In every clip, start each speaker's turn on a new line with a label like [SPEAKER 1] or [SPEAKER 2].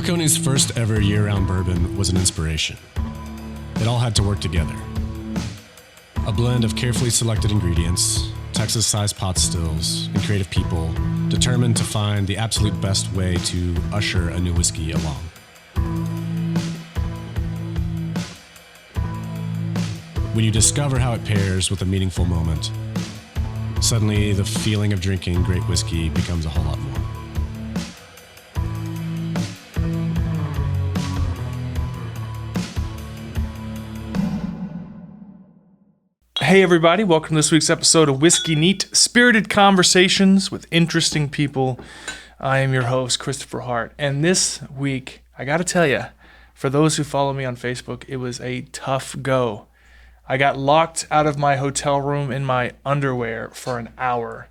[SPEAKER 1] Balcones' first ever year-round bourbon was an inspiration. It all had to work together. A blend of carefully selected ingredients, Texas-sized pot stills, and creative people determined to find the absolute best way to usher a new whiskey along. When you discover how it pairs with a meaningful moment, suddenly the feeling of drinking great whiskey becomes a whole lot more.
[SPEAKER 2] Hey everybody, welcome to this week's episode of Whiskey Neat, spirited conversations with interesting people. I am your host, Christopher Hart, and this week, I gotta tell you, for those who follow me on Facebook, it was a tough go. I got locked out of my hotel room in my underwear for an hour.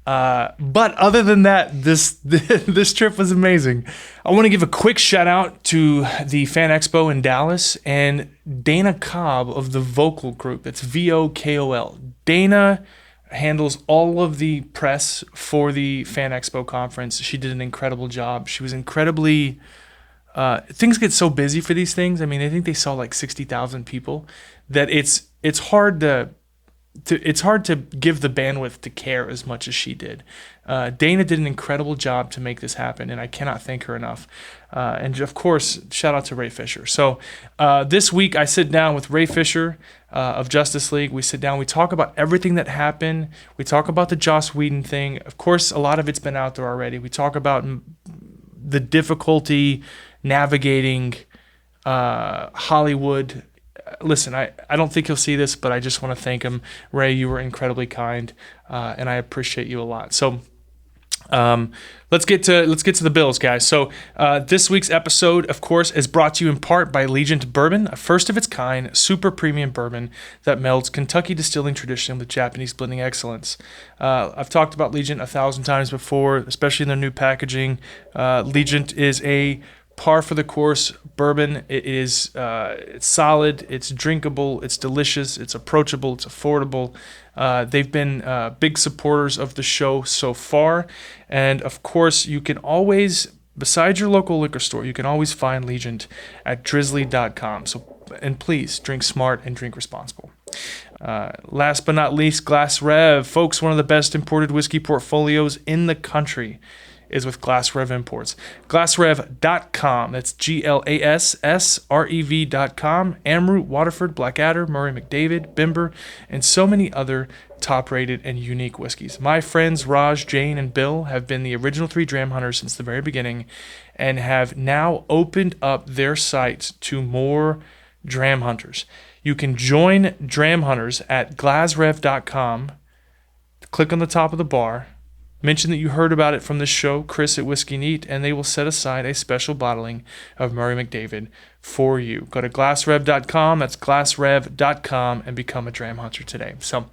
[SPEAKER 2] But other than that, this trip was amazing. I want to give a quick shout out to the Fan Expo in Dallas and Dana Cobb of the Vocal Group. It's VOKOL. Dana handles all of the press for the Fan Expo conference. She did an incredible job. She was incredibly... things get so busy for these things. I mean, I think they saw like 60,000 people that it's hard to give the bandwidth to care as much as she did. Dana did an incredible job to make this happen, and I cannot thank her enough. And of course, shout out to Ray Fisher. So this week I sit down with Ray Fisher of Justice League. We sit down, we talk about everything that happened. We talk about the Joss Whedon thing. Of course, a lot of it's been out there already. We talk about the difficulty navigating Hollywood. Listen, I don't think he'll see this, but I just want to thank him. Ray, you were incredibly kind, and I appreciate you a lot. So let's get to the bills, guys. So this week's episode, of course, is brought to you in part by Legent Bourbon, a first of its kind, super premium bourbon that melds Kentucky distilling tradition with Japanese blending excellence. I've talked about Legent 1,000 times before, especially in their new packaging. Legent is a par for the course bourbon. It is it's solid, it's drinkable, it's delicious, it's approachable, it's affordable. They've been big supporters of the show so far, and of course you can always, besides your local liquor store, you can always find Legent at drizzly.com. So, and please drink smart and drink responsible. Last but not least, Glass Rev, folks. One of the best imported whiskey portfolios in the country is with Glass Rev Imports. GlassRev.com. That's GlassSrev.com. Amroot, Waterford, Blackadder, Murray McDavid, Bimber, and so many other top-rated and unique whiskeys. My friends Raj, Jane, and Bill have been the original 3 Dram Hunters since the very beginning and have now opened up their site to more Dram Hunters. You can join Dram Hunters at GlassRev.com. Click on the top of the bar. Mention that you heard about it from the show, Chris at Whiskey Neat, and they will set aside a special bottling of Murray McDavid for you. Go to glassrev.com, that's glassrev.com, and become a Dram Hunter today. So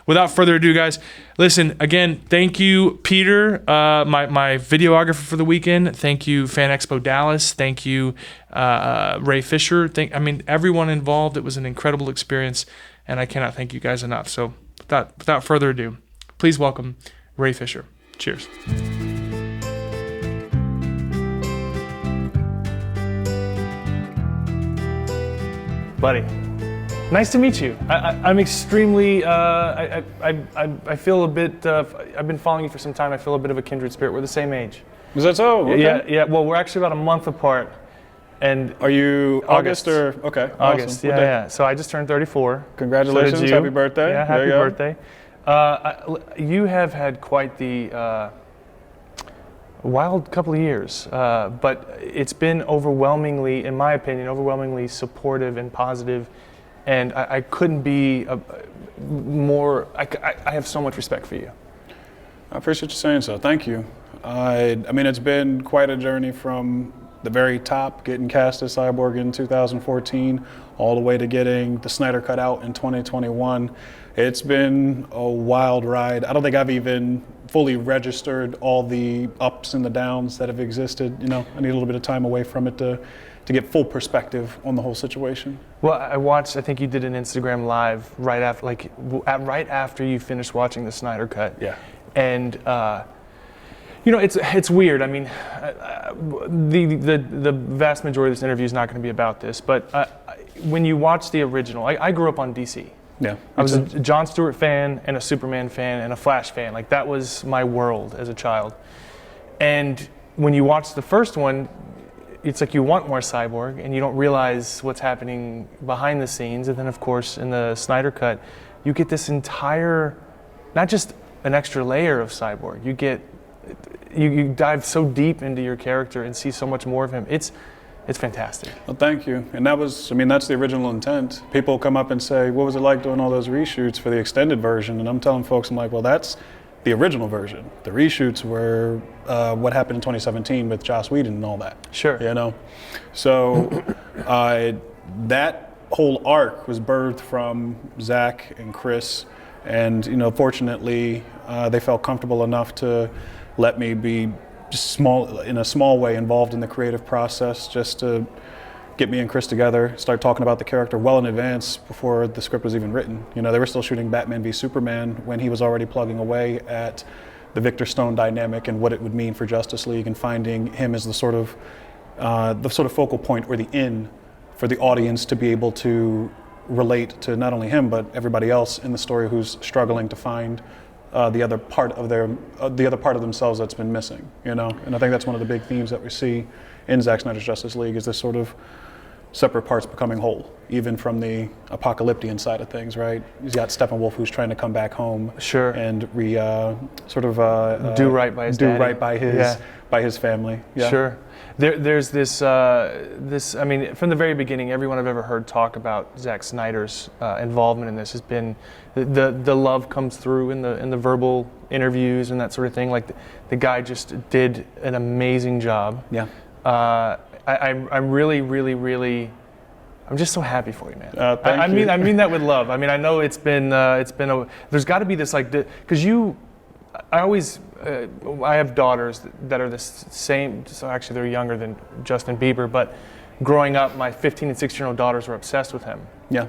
[SPEAKER 2] without further ado, guys, listen, again, thank you, Peter, my videographer for the weekend. Thank you, Fan Expo Dallas. Thank you, Ray Fisher. Everyone involved. It was an incredible experience, and I cannot thank you guys enough. So without further ado, please welcome Ray Fisher. Cheers. Buddy, nice to meet you. I'm extremely, I feel a bit, I've been following you for some time. I feel a bit of a kindred spirit. We're the same age.
[SPEAKER 3] Is that so? Okay.
[SPEAKER 2] Yeah. Well, we're actually about a month apart. And
[SPEAKER 3] are you August or? Okay.
[SPEAKER 2] August,
[SPEAKER 3] awesome.
[SPEAKER 2] Yeah. So I just turned 34.
[SPEAKER 3] Congratulations.
[SPEAKER 2] So
[SPEAKER 3] happy birthday.
[SPEAKER 2] Yeah, happy birthday. You have had quite the wild couple of years, but it's been overwhelmingly, in my opinion, overwhelmingly supportive and positive, and I couldn't be more, I have so much respect for you.
[SPEAKER 3] I appreciate you saying so. Thank you. I mean, it's been quite a journey from the very top, getting cast as Cyborg in 2014, all the way to getting the Snyder Cut out in 2021. It's been a wild ride. I don't think I've even fully registered all the ups and the downs that have existed. You know, I need a little bit of time away from it to get full perspective on the whole situation.
[SPEAKER 2] Well, I think you did an Instagram Live right after you finished watching the Snyder Cut.
[SPEAKER 3] Yeah.
[SPEAKER 2] And It's weird. I mean, the vast majority of this interview is not going to be about this, but when you watch the original, I grew up on DC.
[SPEAKER 3] Yeah.
[SPEAKER 2] I was a Jon Stewart fan and a Superman fan and a Flash fan. Like, that was my world as a child. And when you watch the first one, it's like you want more Cyborg and you don't realize what's happening behind the scenes. And then, of course, in the Snyder Cut, you get this entire, not just an extra layer of Cyborg, you dive so deep into your character and see so much more of him. It's fantastic.
[SPEAKER 3] Well, thank you. And that's the original intent. People come up and say, what was it like doing all those reshoots for the extended version? And I'm telling folks, I'm like, well, that's the original version. The reshoots were what happened in 2017 with Joss Whedon and all that.
[SPEAKER 2] Sure.
[SPEAKER 3] So that whole arc was birthed from Zach and Chris. And, fortunately, they felt comfortable enough to let me be just in a small way involved in the creative process, just to get me and Chris together, start talking about the character well in advance before the script was even written. They were still shooting Batman v Superman when he was already plugging away at the Victor Stone dynamic and what it would mean for Justice League, and finding him as the sort of focal point or the in for the audience to be able to relate to not only him but everybody else in the story who's struggling to find the other part of themselves that's been missing, And I think that's one of the big themes that we see in Zack Snyder's Justice League, is this sort of separate parts becoming whole, even from the apocalyptic side of things, right? He's got Steppenwolf, who's trying to come back home,
[SPEAKER 2] sure,
[SPEAKER 3] and
[SPEAKER 2] do right by his daddy.
[SPEAKER 3] Right by his family. Yeah.
[SPEAKER 2] Sure. There's this. I mean, from the very beginning, everyone I've ever heard talk about Zack Snyder's involvement in this has been the love comes through in the verbal interviews and that sort of thing. Like the guy just did an amazing job.
[SPEAKER 3] Yeah.
[SPEAKER 2] I'm really, really, really. I'm just so happy for you, man.
[SPEAKER 3] Thank you.
[SPEAKER 2] I mean that with love. I mean, I know it's been there's got to be this, like, because I have daughters that are the same, so actually they're younger than Justin Bieber, but growing up, my 15 and 16-year-old daughters were obsessed with him.
[SPEAKER 3] Yeah.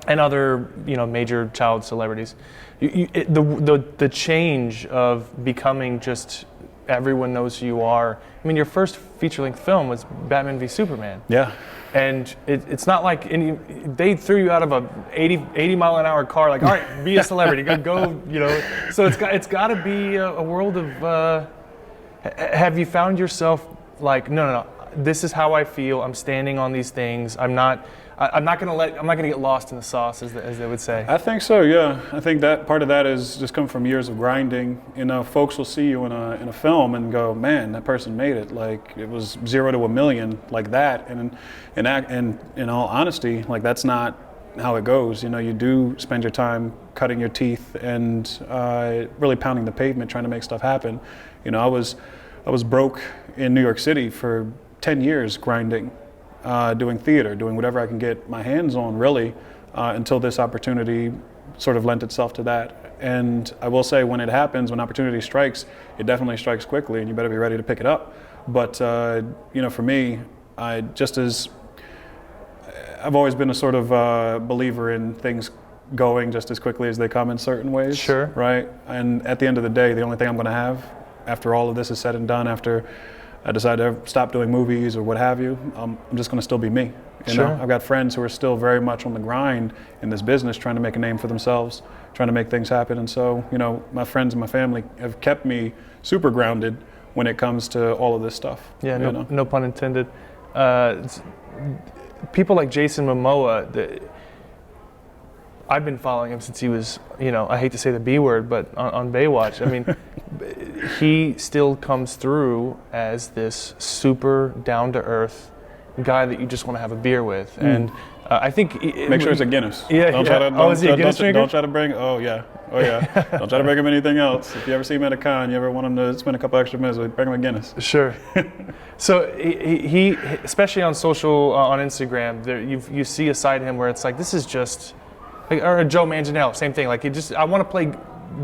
[SPEAKER 2] And other, major child celebrities. The change of becoming just everyone knows who you are. I mean, your first feature-length film was Batman v Superman.
[SPEAKER 3] Yeah.
[SPEAKER 2] And it's not like they threw you out of a 80 mile an hour car, like, all right, be a celebrity, go. So it's got to be a world of. Have you found yourself like, no, this is how I feel. I'm standing on these things. I'm not gonna get lost in the sauce, as they would say.
[SPEAKER 3] I think so. Yeah, I think that part of that is just come from years of grinding. Folks will see you in a film and go, "Man, that person made it. Like, it was 0 to 1,000,000 like that." And in all honesty, like, that's not how it goes. You do spend your time cutting your teeth and really pounding the pavement trying to make stuff happen. I was broke in New York City for 10 years grinding. Doing theater, doing whatever I can get my hands on, really, until this opportunity sort of lent itself to that. And I will say, when it happens, when opportunity strikes, it definitely strikes quickly, and you better be ready to pick it up. But for me, I've always been a sort of believer in things going just as quickly as they come in certain ways.
[SPEAKER 2] Sure.
[SPEAKER 3] Right? And at the end of the day, the only thing I'm going to have after all of this is said and done, after I decide to stop doing movies or what have you, I'm just going to still be me.
[SPEAKER 2] Sure.
[SPEAKER 3] I've got friends who are still very much on the grind in this business, trying to make a name for themselves, trying to make things happen. And so, my friends and my family have kept me super grounded when it comes to all of this stuff.
[SPEAKER 2] Yeah, no pun intended. People like Jason Momoa, I've been following him since he was, I hate to say the B word, but on Baywatch. I mean, he still comes through as this super down-to-earth guy that you just want to have a beer with. And I think...
[SPEAKER 3] Make sure it's a Guinness.
[SPEAKER 2] Yeah. Is he a Guinness drinker?
[SPEAKER 3] Don't try to bring... Oh, yeah. Don't try to bring him anything else. If you ever see him at a con, you ever want him to spend a couple extra minutes, bring him a Guinness.
[SPEAKER 2] Sure. So he, especially on social, on Instagram, you see a side of him where it's like, this is just... or Joe Manganiello, same thing. Like, I want to play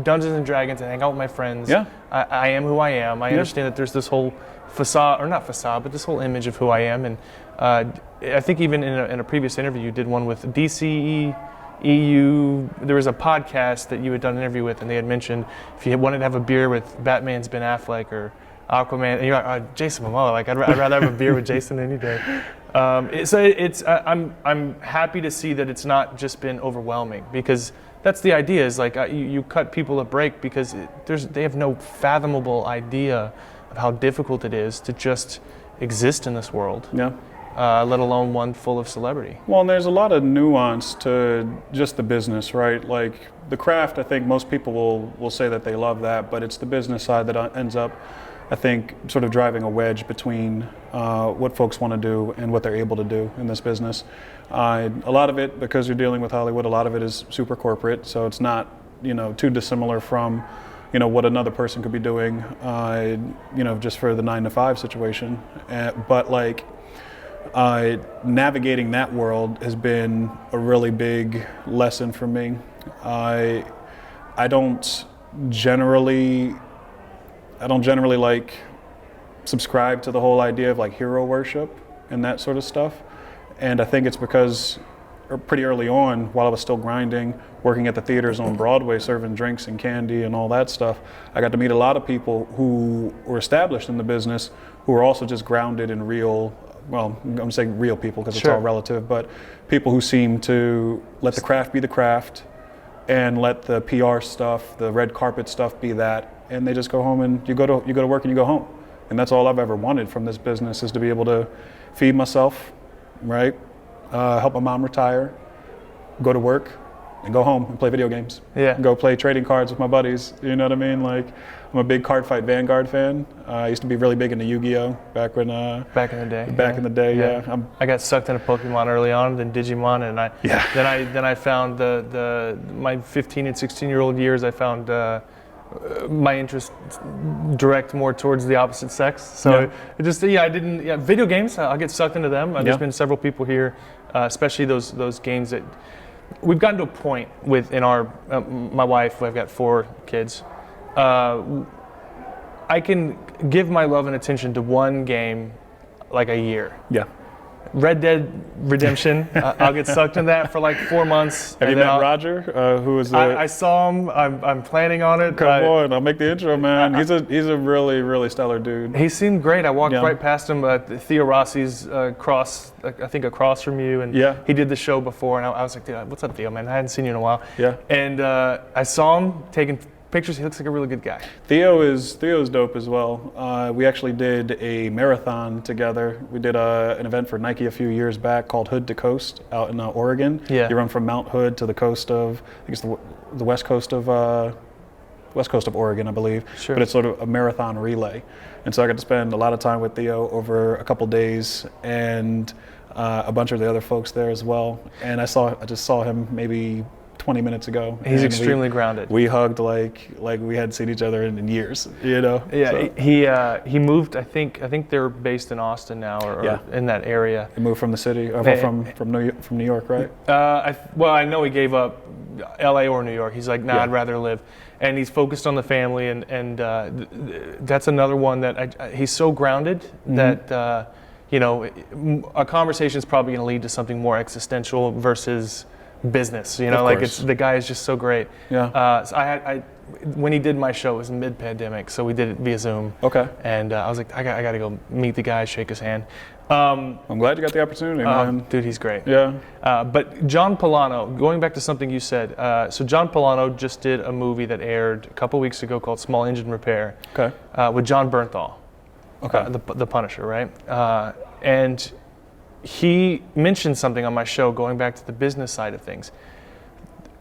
[SPEAKER 2] Dungeons and Dragons and hang out with my friends.
[SPEAKER 3] Yeah.
[SPEAKER 2] I am who I am. I understand that there's this whole facade, or not facade, but this whole image of who I am. And I think even in a previous interview, you did one with DCEU. There was a podcast that you had done an interview with, and they had mentioned if you wanted to have a beer with Batman's Ben Affleck or Aquaman, and you're like, oh, Jason Momoa. Like I'd rather have a beer with Jason any day. I'm happy to see that it's not just been overwhelming, because that's the idea. Is like you cut people a break because they have no fathomable idea of how difficult it is to just exist in this world.
[SPEAKER 3] Yeah.
[SPEAKER 2] Let alone one full of celebrity.
[SPEAKER 3] Well, and there's a lot of nuance to just the business, right? Like the craft, I think most people will say that they love that, but it's the business side that ends up, I think, sort of driving a wedge between what folks want to do and what they're able to do in this business. A lot of it, because you're dealing with Hollywood, a lot of it is super corporate, so it's not, too dissimilar from, what another person could be doing, just for the 9-to-5 situation. But like, navigating that world has been a really big lesson for me. I don't generally like subscribe to the whole idea of like hero worship and that sort of stuff. And I think it's because pretty early on, while I was still grinding, working at the theaters on Broadway, serving drinks and candy and all that stuff, I got to meet a lot of people who were established in the business who were also just grounded in real, well, I'm saying real people because it's all relative, but people who seem to let the craft be the craft and let the PR stuff, the red carpet stuff be that, and they just go home and you go to work and you go home. And that's all I've ever wanted from this business, is to be able to feed myself, right? Help my mom retire, go to work, and go home and play video games.
[SPEAKER 2] Yeah.
[SPEAKER 3] Go play trading cards with my buddies. You know what I mean? Like, I'm a big Card Fight Vanguard fan. I used to be really big into Yu-Gi-Oh! Back in the day. Yeah.
[SPEAKER 2] I got sucked into Pokemon early on, then Digimon, and then I found my 15 and 16-year-old years. I found my interest direct more towards the opposite sex. So video games, I'll get sucked into them. There's been several people here, especially those games that we've gotten to a point with in our my wife. I've got 4 kids. I can give my love and attention to one game like a year.
[SPEAKER 3] Yeah.
[SPEAKER 2] Red Dead Redemption. I'll get sucked in that for like 4 months.
[SPEAKER 3] Have you met Roger? Who is
[SPEAKER 2] I saw him. I'm planning on it.
[SPEAKER 3] Come on, I'll make the intro, man. He's a really, really stellar dude.
[SPEAKER 2] He seemed great. I walked right past him at Theo Rossi's across from you, and he did the show before, and I was like, dude, what's up, Theo, man? I hadn't seen you in a while.
[SPEAKER 3] Yeah.
[SPEAKER 2] And I saw him taking pictures. He looks like a really good guy.
[SPEAKER 3] Theo's dope as well. We actually did a marathon together. We did an event for Nike a few years back called Hood to Coast out in Oregon.
[SPEAKER 2] Yeah.
[SPEAKER 3] You run from Mount Hood to the coast of, I think it's the west coast of Oregon, I believe.
[SPEAKER 2] Sure.
[SPEAKER 3] But it's sort of a marathon relay. And so I got to spend a lot of time with Theo over a couple days, and a bunch of the other folks there as well. And I just saw him maybe 20 minutes ago.
[SPEAKER 2] He's extremely grounded.
[SPEAKER 3] We hugged like we hadn't seen each other in years, Yeah,
[SPEAKER 2] so. He moved. I think they're based in Austin now, or in that area.
[SPEAKER 3] He moved from the city, from New York, right?
[SPEAKER 2] I know he gave up L.A. or New York. He's like, I'd rather live, and he's focused on the family, and that's another one that he's so grounded that a conversation is probably going to lead to something more existential versus business, like the guy is just so great.
[SPEAKER 3] Yeah.
[SPEAKER 2] So I when he did my show, it was mid-pandemic, so we did it via Zoom.
[SPEAKER 3] Okay.
[SPEAKER 2] And I was like, I got to go meet the guy, shake his hand.
[SPEAKER 3] I'm glad you got the opportunity, man.
[SPEAKER 2] Dude, he's great.
[SPEAKER 3] Yeah.
[SPEAKER 2] But John Polano, going back to something you said, so John Polano just did a movie that aired a couple weeks ago called Small Engine Repair.
[SPEAKER 3] Okay.
[SPEAKER 2] With John Bernthal.
[SPEAKER 3] Okay.
[SPEAKER 2] The Punisher, right? And he mentioned something on my show, going back to the business side of things.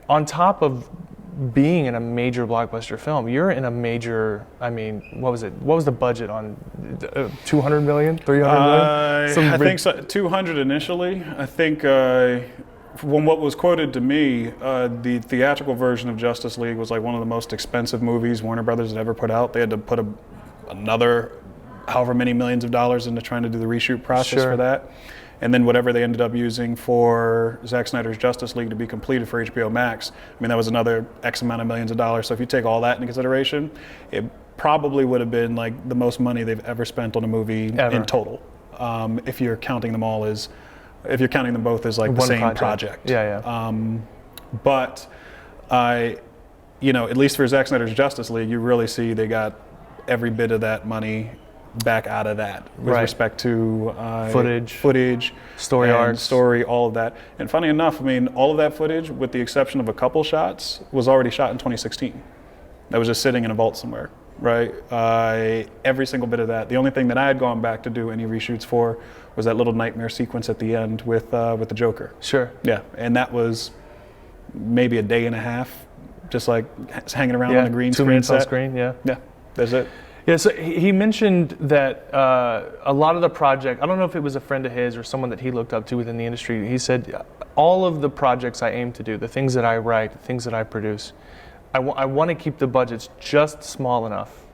[SPEAKER 2] On top of being in a major blockbuster film, you're in a major, what was it? What was the budget on 200 million, 300 million?
[SPEAKER 3] I think so, 200 initially. I think from what was quoted to me, the theatrical version of Justice League was like one of the most expensive movies Warner Brothers had ever put out. They had to put another however many millions of dollars into trying to do the reshoot process for that. And then whatever they ended up using for Zack Snyder's Justice League to be completed for HBO Max, that was another X amount of millions of dollars. So if you take all that into consideration, it probably would have been like the most money they've ever spent on a movie in total. If you're counting them both as like the same project.
[SPEAKER 2] Yeah.
[SPEAKER 3] But at least for Zack Snyder's Justice League, you really see they got every bit of that money back out of that with
[SPEAKER 2] Right.
[SPEAKER 3] respect to
[SPEAKER 2] Footage, story
[SPEAKER 3] and
[SPEAKER 2] arcs.
[SPEAKER 3] story, all of that. And funny enough, I mean, all of that footage, with the exception of a couple shots, was already shot in 2016. That was just sitting in a vault somewhere, right? Every single bit of that. The only thing that I had gone back to do any reshoots for was that little nightmare sequence at the end with the Joker.
[SPEAKER 2] Sure.
[SPEAKER 3] Yeah, and that was maybe a day and a half, just like hanging around on a green
[SPEAKER 2] 2
[SPEAKER 3] screen
[SPEAKER 2] minutes on
[SPEAKER 3] set.
[SPEAKER 2] screen, yeah.
[SPEAKER 3] Yeah, that's it.
[SPEAKER 2] Yeah, so he mentioned that a lot of the project, I don't know if it was a friend of his or someone that he looked up to within the industry, he said, all of the projects I aim to do, the things that I write, the things that I produce, I want to keep the budgets just small enough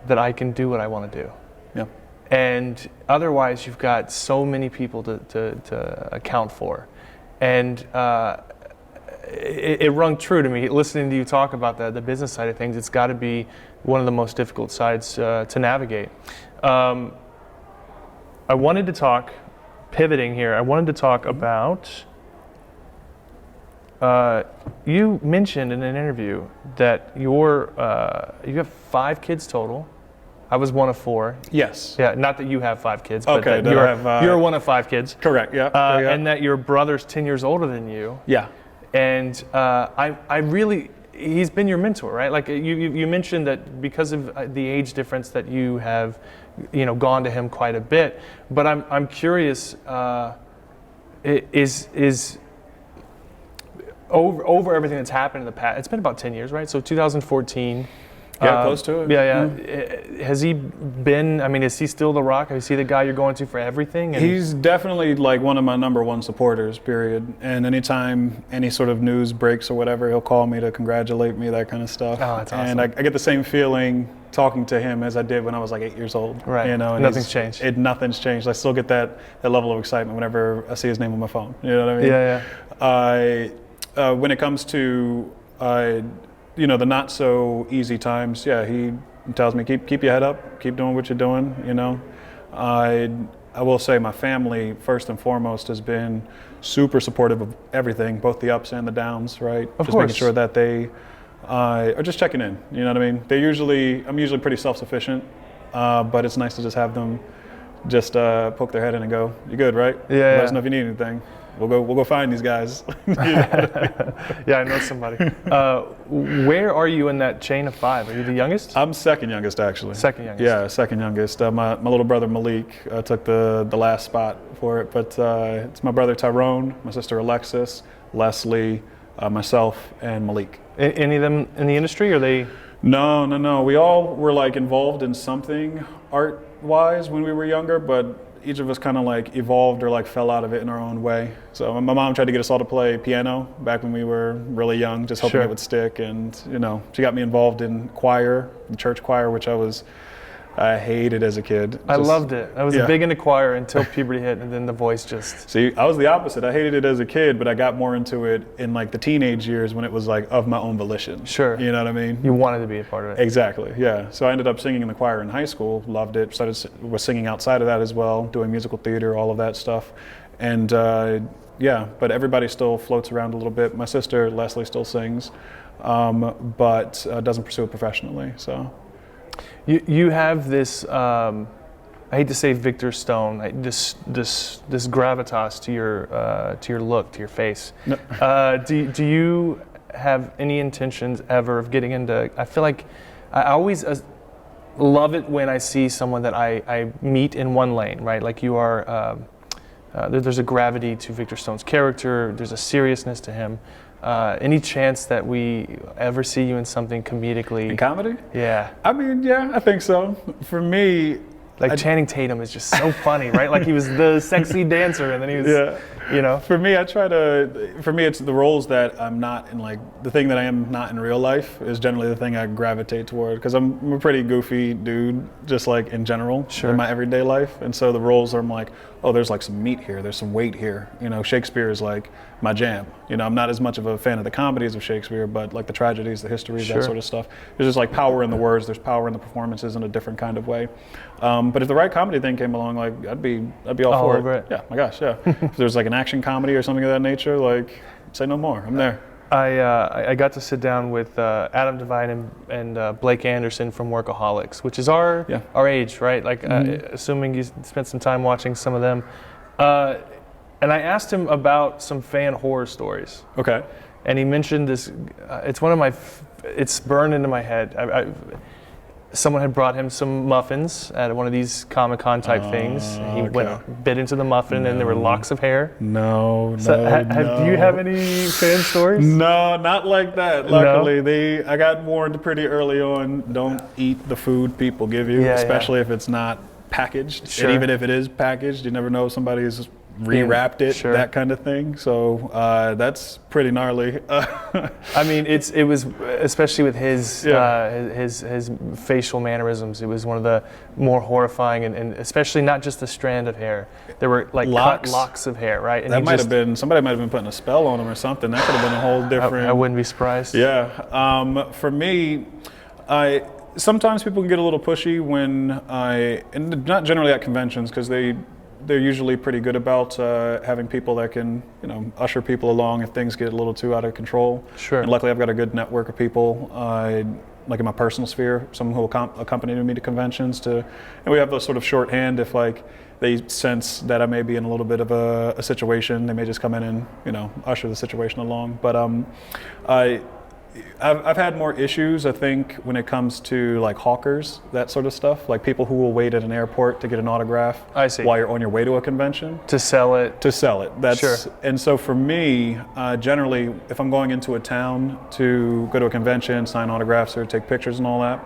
[SPEAKER 2] that I can do what I want to do.
[SPEAKER 3] Yeah.
[SPEAKER 2] And otherwise, you've got so many people to account for. And it rung true to me, listening to you talk about the business side of things. It's got to be one of the most difficult sides to navigate. I wanted to talk, pivoting here, I wanted to talk about, you mentioned in an interview that you have 5 kids total. I was one of 4.
[SPEAKER 3] Yes.
[SPEAKER 2] Yeah, not that you have 5 kids, but
[SPEAKER 3] Okay,
[SPEAKER 2] that
[SPEAKER 3] that I have,
[SPEAKER 2] you're one of 5 kids.
[SPEAKER 3] Correct. Yeah. Yeah.
[SPEAKER 2] And that your brother's 10 years older than you.
[SPEAKER 3] Yeah.
[SPEAKER 2] And I really, he's been your mentor, right? Like you mentioned that because of the age difference that you have, gone to him quite a bit. But I'm curious, is over everything that's happened in the past, it's been about 10 years, right? So 2014.
[SPEAKER 3] Yeah, close to it.
[SPEAKER 2] Yeah. Has he been, is he still The Rock? Is he the guy you're going to for everything? And
[SPEAKER 3] He's definitely like one of my number one supporters, period. And anytime any sort of news breaks or whatever, he'll call me to congratulate me, that kind of stuff.
[SPEAKER 2] Oh, that's awesome.
[SPEAKER 3] And I get the same feeling talking to him as I did when I was like 8 years old.
[SPEAKER 2] Right.
[SPEAKER 3] And
[SPEAKER 2] Nothing's changed.
[SPEAKER 3] Nothing's changed. I still get that level of excitement whenever I see his name on my phone. You know what I mean?
[SPEAKER 2] Yeah.
[SPEAKER 3] When it comes to the not so easy times, yeah, he tells me keep your head up, keep doing what you're doing. I will say my family first and foremost has been super supportive of everything, both the ups and the downs, right?
[SPEAKER 2] Of
[SPEAKER 3] just
[SPEAKER 2] course.
[SPEAKER 3] making sure that they are just checking in. You know what I mean? I'm usually pretty self-sufficient, but it's nice to just have them just poke their head in and go, "You good, right?
[SPEAKER 2] Yeah.
[SPEAKER 3] Let us know if you need anything. We'll go find these guys."
[SPEAKER 2] Yeah, I know somebody. Where are you in that chain of 5? Are you the youngest?
[SPEAKER 3] I'm second youngest, actually.
[SPEAKER 2] Second youngest.
[SPEAKER 3] Yeah, second youngest. My little brother Malik took the last spot for it, but it's my brother Tyrone, my sister Alexis, Leslie, myself, and Malik.
[SPEAKER 2] Any of them in the industry? Or are they?
[SPEAKER 3] No. We all were like involved in something art-wise when we were younger, but each of us kind of like evolved or like fell out of it in our own way. So my mom tried to get us all to play piano back when we were really young, just hoping
[SPEAKER 2] Sure.
[SPEAKER 3] it would stick. And she got me involved in choir, the church choir, which I hated as a kid.
[SPEAKER 2] I loved it. I was
[SPEAKER 3] Yeah.
[SPEAKER 2] big into choir until puberty hit, and then the voice just.
[SPEAKER 3] See, I was the opposite. I hated it as a kid, but I got more into it in like the teenage years when it was like of my own volition.
[SPEAKER 2] Sure.
[SPEAKER 3] You know what I mean?
[SPEAKER 2] You wanted to be a part of it.
[SPEAKER 3] Exactly, yeah. So I ended up singing in the choir in high school, loved it, was singing outside of that as well, doing musical theater, all of that stuff. And but everybody still floats around a little bit. My sister, Leslie, still sings, but doesn't pursue it professionally, so.
[SPEAKER 2] You have this. I hate to say Victor Stone. This gravitas to your look, to your face.
[SPEAKER 3] No.
[SPEAKER 2] Do you have any intentions ever of getting into? I feel like I always love it when I see someone that I meet in one lane, right? Like you are. There's a gravity to Victor Stone's character. There's a seriousness to him. Any chance that we ever see you in something comedically?
[SPEAKER 3] In comedy?
[SPEAKER 2] Yeah.
[SPEAKER 3] I mean, yeah, I think so. For me,
[SPEAKER 2] Like Channing Tatum is just so funny, right? Like he was the sexy dancer, and then he was,
[SPEAKER 3] For me, it's the roles that I'm not in, like the thing that I am not in real life is generally the thing I gravitate toward, because I'm a pretty goofy dude, just like in general, in my everyday life. And so the roles are, I'm like, oh, there's like some meat here, there's some weight here. Shakespeare is like my jam. I'm not as much of a fan of the comedies of Shakespeare, but like the tragedies, the histories, that sort of stuff. There's just like power in the words, there's power in the performances in a different kind of way. But if the right comedy thing came along, like I'd be all for
[SPEAKER 2] it.
[SPEAKER 3] Yeah, my gosh, yeah. If there's like an action comedy or something of that nature, like say no more. I'm there.
[SPEAKER 2] I got to sit down with Adam Devine and Blake Anderson from Workaholics, which is our age, right? Like, assuming you spent some time watching some of them. And I asked him about some fan horror stories.
[SPEAKER 3] Okay.
[SPEAKER 2] And he mentioned this. It's one of my. It's burned into my head. Someone had brought him some muffins at one of these Comic-Con type things. He bit into the muffin, and there were locks of hair.
[SPEAKER 3] No.
[SPEAKER 2] Do you have any fan stories?
[SPEAKER 3] No, not like that. Luckily, I got warned pretty early on. Don't eat the food people give you, especially if it's not packaged.
[SPEAKER 2] Sure.
[SPEAKER 3] And even if it is packaged, you never know if somebody's rewrapped it, that kind of thing. So that's pretty gnarly.
[SPEAKER 2] I mean, it was especially with his facial mannerisms. It was one of the more horrifying, and especially not just a strand of hair. There were like locks of hair, right? And
[SPEAKER 3] that might have been somebody might have been putting a spell on him or something. That could have been a whole different.
[SPEAKER 2] I wouldn't be surprised.
[SPEAKER 3] Yeah. For me, sometimes people can get a little pushy when and not generally at conventions because they're usually pretty good about having people that can, usher people along if things get a little too out of control.
[SPEAKER 2] Sure.
[SPEAKER 3] And luckily, I've got a good network of people, like in my personal sphere, someone who will accompany me to conventions. And we have those sort of shorthand if they sense that I may be in a little bit of a situation, they may just come in and usher the situation along. But I've had more issues, I think, when it comes to like hawkers, that sort of stuff, like people who will wait at an airport to get an autograph while you're on your way to a convention.
[SPEAKER 2] To sell it.
[SPEAKER 3] That's,
[SPEAKER 2] sure.
[SPEAKER 3] And so for me, generally, if I'm going into a town to go to a convention, sign autographs or take pictures and all that,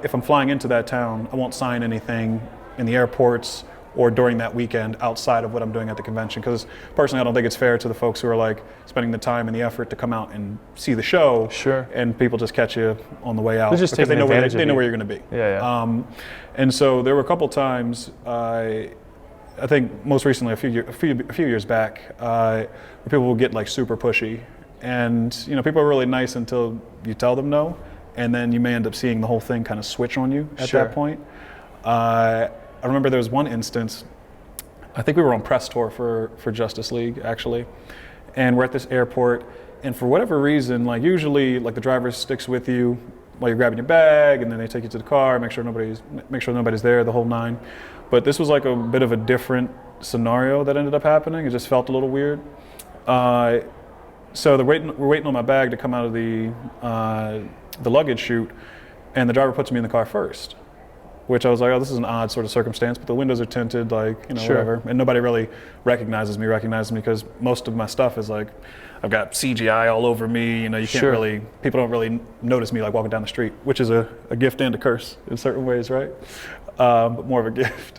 [SPEAKER 3] if I'm flying into that town, I won't sign anything in the airports or during that weekend outside of what I'm doing at the convention. Because personally, I don't think it's fair to the folks who are like spending the time and the effort to come out and see the show.
[SPEAKER 2] Sure.
[SPEAKER 3] And people just catch you on the way out
[SPEAKER 2] because
[SPEAKER 3] they know where you're going to be.
[SPEAKER 2] Yeah.
[SPEAKER 3] And so there were a couple times, I think most recently a few years back, where people will get like super pushy, and people are really nice until you tell them no, and then you may end up seeing the whole thing kind of switch on you at that point. I remember there was one instance, I think we were on press tour for Justice League, actually, and we're at this airport, and for whatever reason, like usually like the driver sticks with you while you're grabbing your bag, and then they take you to the car, make sure nobody's there, the whole nine. But this was like a bit of a different scenario that ended up happening. It just felt a little weird. So we're waiting on my bag to come out of the luggage chute, and the driver puts me in the car first. Which I was like, oh, this is an odd sort of circumstance, but the windows are tinted, whatever. And nobody really recognizes me because most of my stuff is like, I've got CGI all over me, you can't really, people don't really notice me like walking down the street, which is a gift and a curse in certain ways, right? But more of a gift.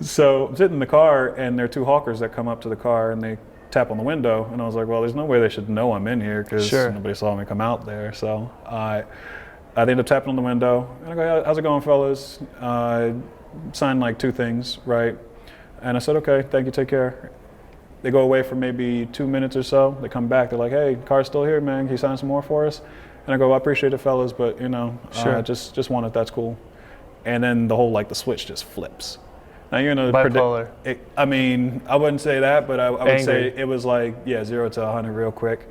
[SPEAKER 3] So I'm sitting in the car, and there are two hawkers that come up to the car, and they tap on the window, and I was like, well, there's no way they should know I'm in here, because nobody saw me come out there, so they end up tapping on the window, and I go, how's it going, fellas? Signed like 2 things, right? And I said, okay, thank you, take care. They go away for maybe 2 minutes or so. They come back, they're like, hey, car's still here, man. Can you sign some more for us? And I go, I appreciate it, fellas, but just want it, that's cool. And then the whole, the switch just flips. Now you're gonna
[SPEAKER 2] bipolar.
[SPEAKER 3] I mean, I wouldn't say that, but I would say it was 0 to 100 real quick.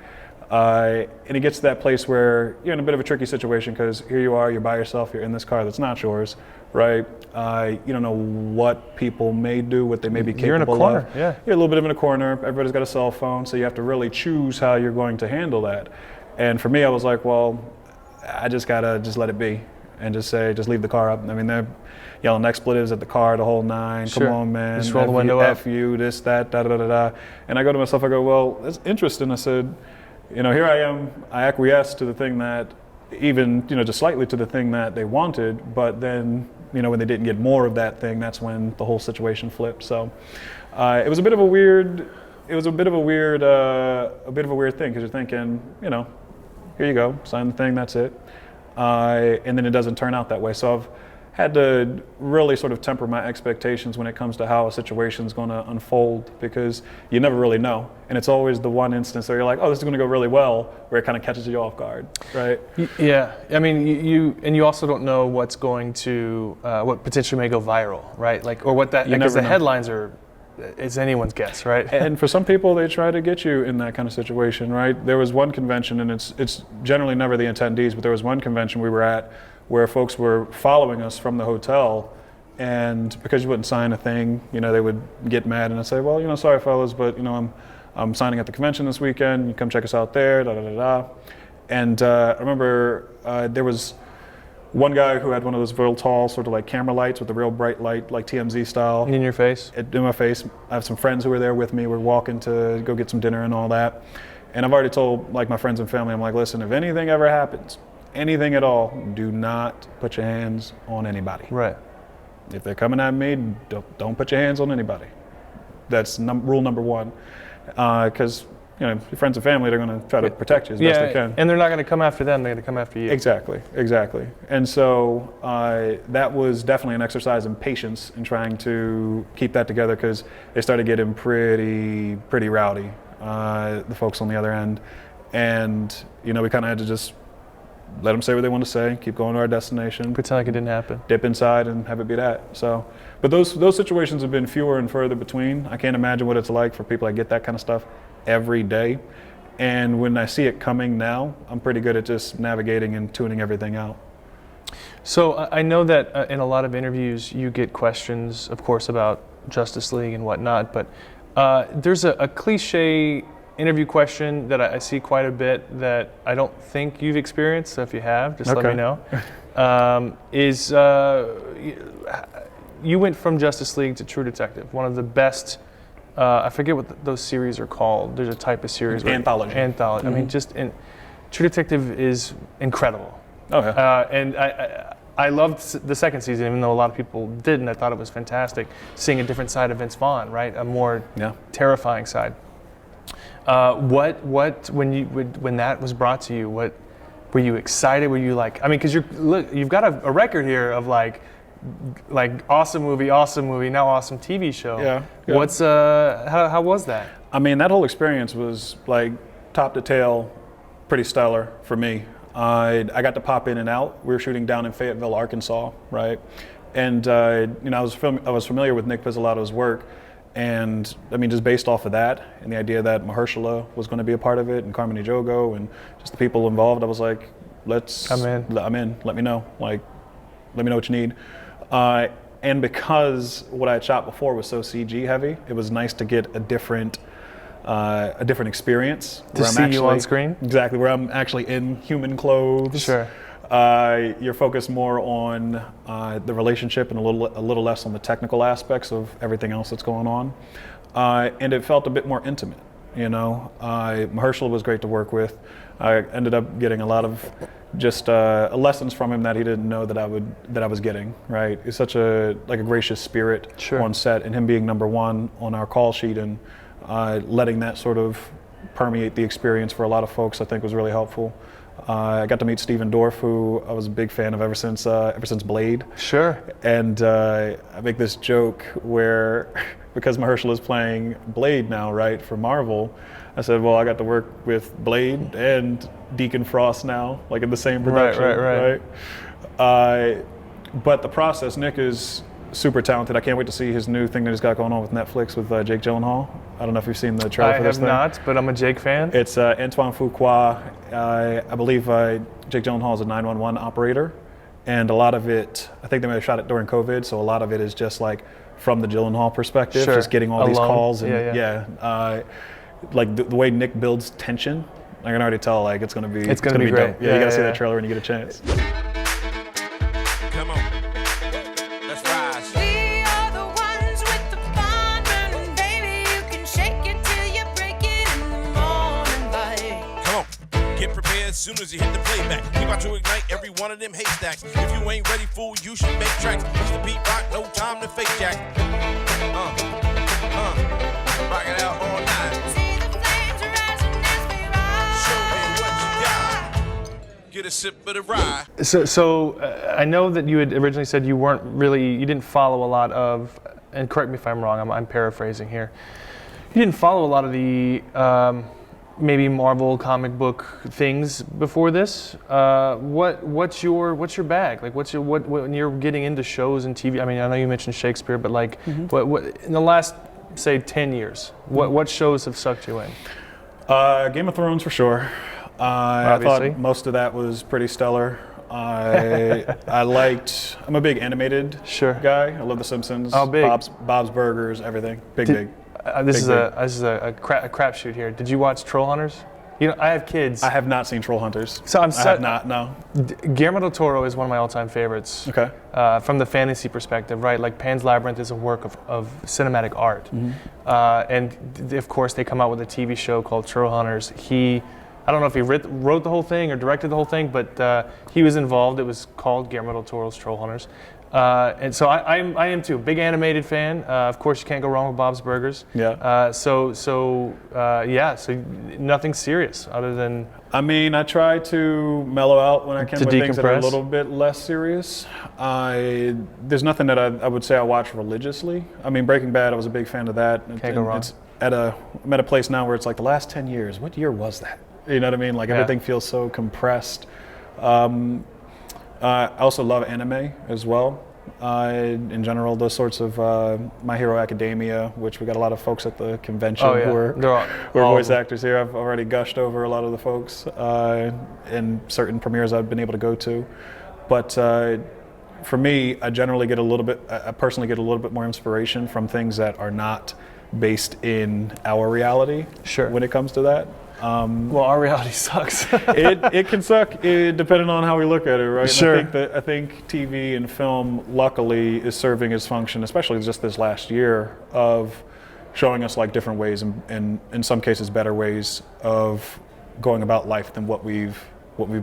[SPEAKER 3] And it gets to that place where you're in a bit of a tricky situation because here you are, you're by yourself, you're in this car that's not yours, right? You don't know what people may do, what they may be capable of.
[SPEAKER 2] You're in a corner,
[SPEAKER 3] yeah. You're a little bit in a corner, everybody's got a cell phone, so you have to really choose how you're going to handle that. And for me, I was like, well, I just gotta let it be and just leave the car up. I mean, they're yelling expletives at the car, the whole nine. Come on, man.
[SPEAKER 2] Just roll the window up.
[SPEAKER 3] F you, this, that, da-da-da-da-da. And I go to myself, I go, well, that's interesting. I said, here I am, I acquiesced to the thing that, even, just slightly to the thing that they wanted, but then, when they didn't get more of that thing, that's when the whole situation flipped. So it was a bit of a weird thing, because you're thinking, here you go, sign the thing, that's it. And then it doesn't turn out that way. So I've had to really sort of temper my expectations when it comes to how a situation's going to unfold, because you never really know. And it's always the one instance where you're like, oh, this is going to go really well, where it kind of catches you off guard, right?
[SPEAKER 2] Yeah, I mean, you also don't know what's going to, what potentially may go viral, right? Or what that, because the headlines are it's anyone's guess, right?
[SPEAKER 3] And for some people, they try to get you in that kind of situation, right? There was one convention, and it's generally never the attendees, but there was one convention we were at where folks were following us from the hotel, and because you wouldn't sign a thing, they would get mad and I'd say, well, sorry fellas, but I'm signing at the convention this weekend. You come check us out there, da da da da. And I remember there was one guy who had one of those real tall sort of like camera lights with a real bright light, like TMZ style.
[SPEAKER 2] In your face?
[SPEAKER 3] In my face. I have some friends who were there with me. We're walking to go get some dinner and all that. And I've already told like my friends and family, I'm like, listen, if anything ever happens, anything at all, do not put your hands on anybody.
[SPEAKER 2] Right.
[SPEAKER 3] If they're coming at me, don't put your hands on anybody. That's rule number one. Because your friends and family, they're going to try to protect you as best they can.
[SPEAKER 2] And they're not going to come after them, they're going to come after you.
[SPEAKER 3] Exactly. And so that was definitely an exercise in patience in trying to keep that together, because they started getting pretty rowdy, the folks on the other end. And, we kind of had to just let them say what they want to say, keep going to our destination.
[SPEAKER 2] Pretend like it didn't happen.
[SPEAKER 3] Dip inside and have it be that. So, but those situations have been fewer and further between. I can't imagine what it's like for people that get that kind of stuff every day. And when I see it coming now, I'm pretty good at just navigating and tuning everything out.
[SPEAKER 2] So I know that in a lot of interviews you get questions, of course, about Justice League and whatnot, but there's a cliche interview question that I see quite a bit that I don't think you've experienced, so if you have, just let me know. You went from Justice League to True Detective, one of the best, I forget what those series are called. There's a type of series.
[SPEAKER 3] Anthology.
[SPEAKER 2] Mm-hmm. I mean, True Detective is incredible.
[SPEAKER 3] Oh, yeah.
[SPEAKER 2] And I loved the second season, even though a lot of people didn't. I thought it was fantastic, seeing a different side of Vince Vaughn, right? A more terrifying side. When that was brought to you, what were you excited? Were you like, I mean, because you've got a record here of like awesome movie, now awesome TV show.
[SPEAKER 3] Yeah.
[SPEAKER 2] What's how was that?
[SPEAKER 3] I mean, that whole experience was like top to tail, pretty stellar for me. I got to pop in and out. We were shooting down in Fayetteville, Arkansas, right? And I was familiar with Nick Pizzolatto's work. And I mean, just based off of that and the idea that Mahershala was going to be a part of it, and Carmine Jogo, and just the people involved, I was like, I'm in. Let me know. Like, let me know what you need. And because what I had shot before was so CG heavy, it was nice to get a different experience.
[SPEAKER 2] To see you on screen?
[SPEAKER 3] Exactly, where I'm actually in human clothes.
[SPEAKER 2] Sure.
[SPEAKER 3] You're focused more on the relationship and a little less on the technical aspects of everything else that's going on. And it felt a bit more intimate, Mahershala was great to work with. I ended up getting a lot of just lessons from him that he didn't know that I was getting, right? He's such a gracious spirit on set, and him being number one on our call sheet and letting that sort of permeate the experience for a lot of folks, I think was really helpful. I got to meet Stephen Dorff, who I was a big fan of ever since Blade.
[SPEAKER 2] Sure.
[SPEAKER 3] And I make this joke where, because Mahershala is playing Blade now, right, for Marvel, I said, well, I got to work with Blade and Deacon Frost now, like in the same production, right? But the process, Nick is super talented. I can't wait to see his new thing that he's got going on with Netflix with Jake Gyllenhaal. I don't know if you've seen the trailer for this thing.
[SPEAKER 2] I have not, but I'm a Jake fan.
[SPEAKER 3] It's Antoine Fuqua. I believe Jake Gyllenhaal is a 911 operator, and a lot of it, I think they may have shot it during COVID, so a lot of it is just like from the Gyllenhaal perspective, just getting all these calls. And like the way Nick builds tension, I can already tell like it's gonna be
[SPEAKER 2] great.
[SPEAKER 3] Dope. Yeah, you gotta see that trailer when you get a chance.
[SPEAKER 4] Come on. Let's rise. We are the ones with the fun running, baby. You can shake it till you break it in the morning light. Come on. Get prepared as soon as you hit the playback. We about to ignite every one of them haystacks. If you ain't ready, fool, you should make tracks. Push the beat rock, no time to fake jack. Rock it out all night. See the flames rising as we rise. Show me what you got. Get a sip of the rye.
[SPEAKER 2] So I know that you had originally said you didn't follow a lot of, and correct me if I'm wrong, I'm paraphrasing here. You didn't follow a lot of the maybe Marvel comic book things before this. What's your bag? Like when you're getting into shows and TV? I mean, I know you mentioned Shakespeare, but like what in the last say 10 years, what shows have sucked you in?
[SPEAKER 3] Game of Thrones for sure. I
[SPEAKER 2] Obviously.
[SPEAKER 3] thought most of that was pretty stellar. I'm a big animated
[SPEAKER 2] Sure.
[SPEAKER 3] guy. I love The Simpsons.
[SPEAKER 2] Oh, big.
[SPEAKER 3] Bob's Burgers, everything. Big.
[SPEAKER 2] This is
[SPEAKER 3] big.
[SPEAKER 2] a crapshoot here. Did you watch Troll Hunters? You know, I have kids.
[SPEAKER 3] I have not seen Troll Hunters.
[SPEAKER 2] So
[SPEAKER 3] I have not, no.
[SPEAKER 2] Guillermo del Toro is one of my all-time favorites.
[SPEAKER 3] Okay.
[SPEAKER 2] From the fantasy perspective, right? Like Pan's Labyrinth is a work of cinematic art. Of course, they come out with a TV show called Troll Hunters. I don't know if he wrote the whole thing or directed the whole thing, but he was involved. It was called Guillermo del Toro's Troll Hunters. And so I am too. Big animated fan. Of course, you can't go wrong with Bob's Burgers.
[SPEAKER 3] Yeah.
[SPEAKER 2] So nothing serious other than.
[SPEAKER 3] I mean, I try to mellow out when I can
[SPEAKER 2] To
[SPEAKER 3] with things that are a
[SPEAKER 2] decompress?
[SPEAKER 3] little bit less serious. There's nothing that I would say I watch religiously. I mean, Breaking Bad, I was a big fan of that.
[SPEAKER 2] Can't go wrong.
[SPEAKER 3] I'm at a place now where it's like the last 10 years. What year was that? You know what I mean? Like
[SPEAKER 2] Yeah.
[SPEAKER 3] everything feels so compressed. I also love anime as well. In general, those sorts of My Hero Academia, which we got a lot of folks at the convention
[SPEAKER 2] Oh, yeah.
[SPEAKER 3] who are
[SPEAKER 2] They're
[SPEAKER 3] who are
[SPEAKER 2] all
[SPEAKER 3] voice
[SPEAKER 2] of them.
[SPEAKER 3] actors here. I've already gushed over a lot of the folks in certain premieres I've been able to go to. But for me, I personally get a little bit more inspiration from things that are not based in our reality.
[SPEAKER 2] Sure.
[SPEAKER 3] When it comes to that.
[SPEAKER 2] Well, our reality sucks.
[SPEAKER 3] It can suck depending on how we look at it, right?
[SPEAKER 2] Sure.
[SPEAKER 3] And I think TV and film luckily is serving its function, especially just this last year, of showing us like different ways and in some cases better ways of going about life than what we've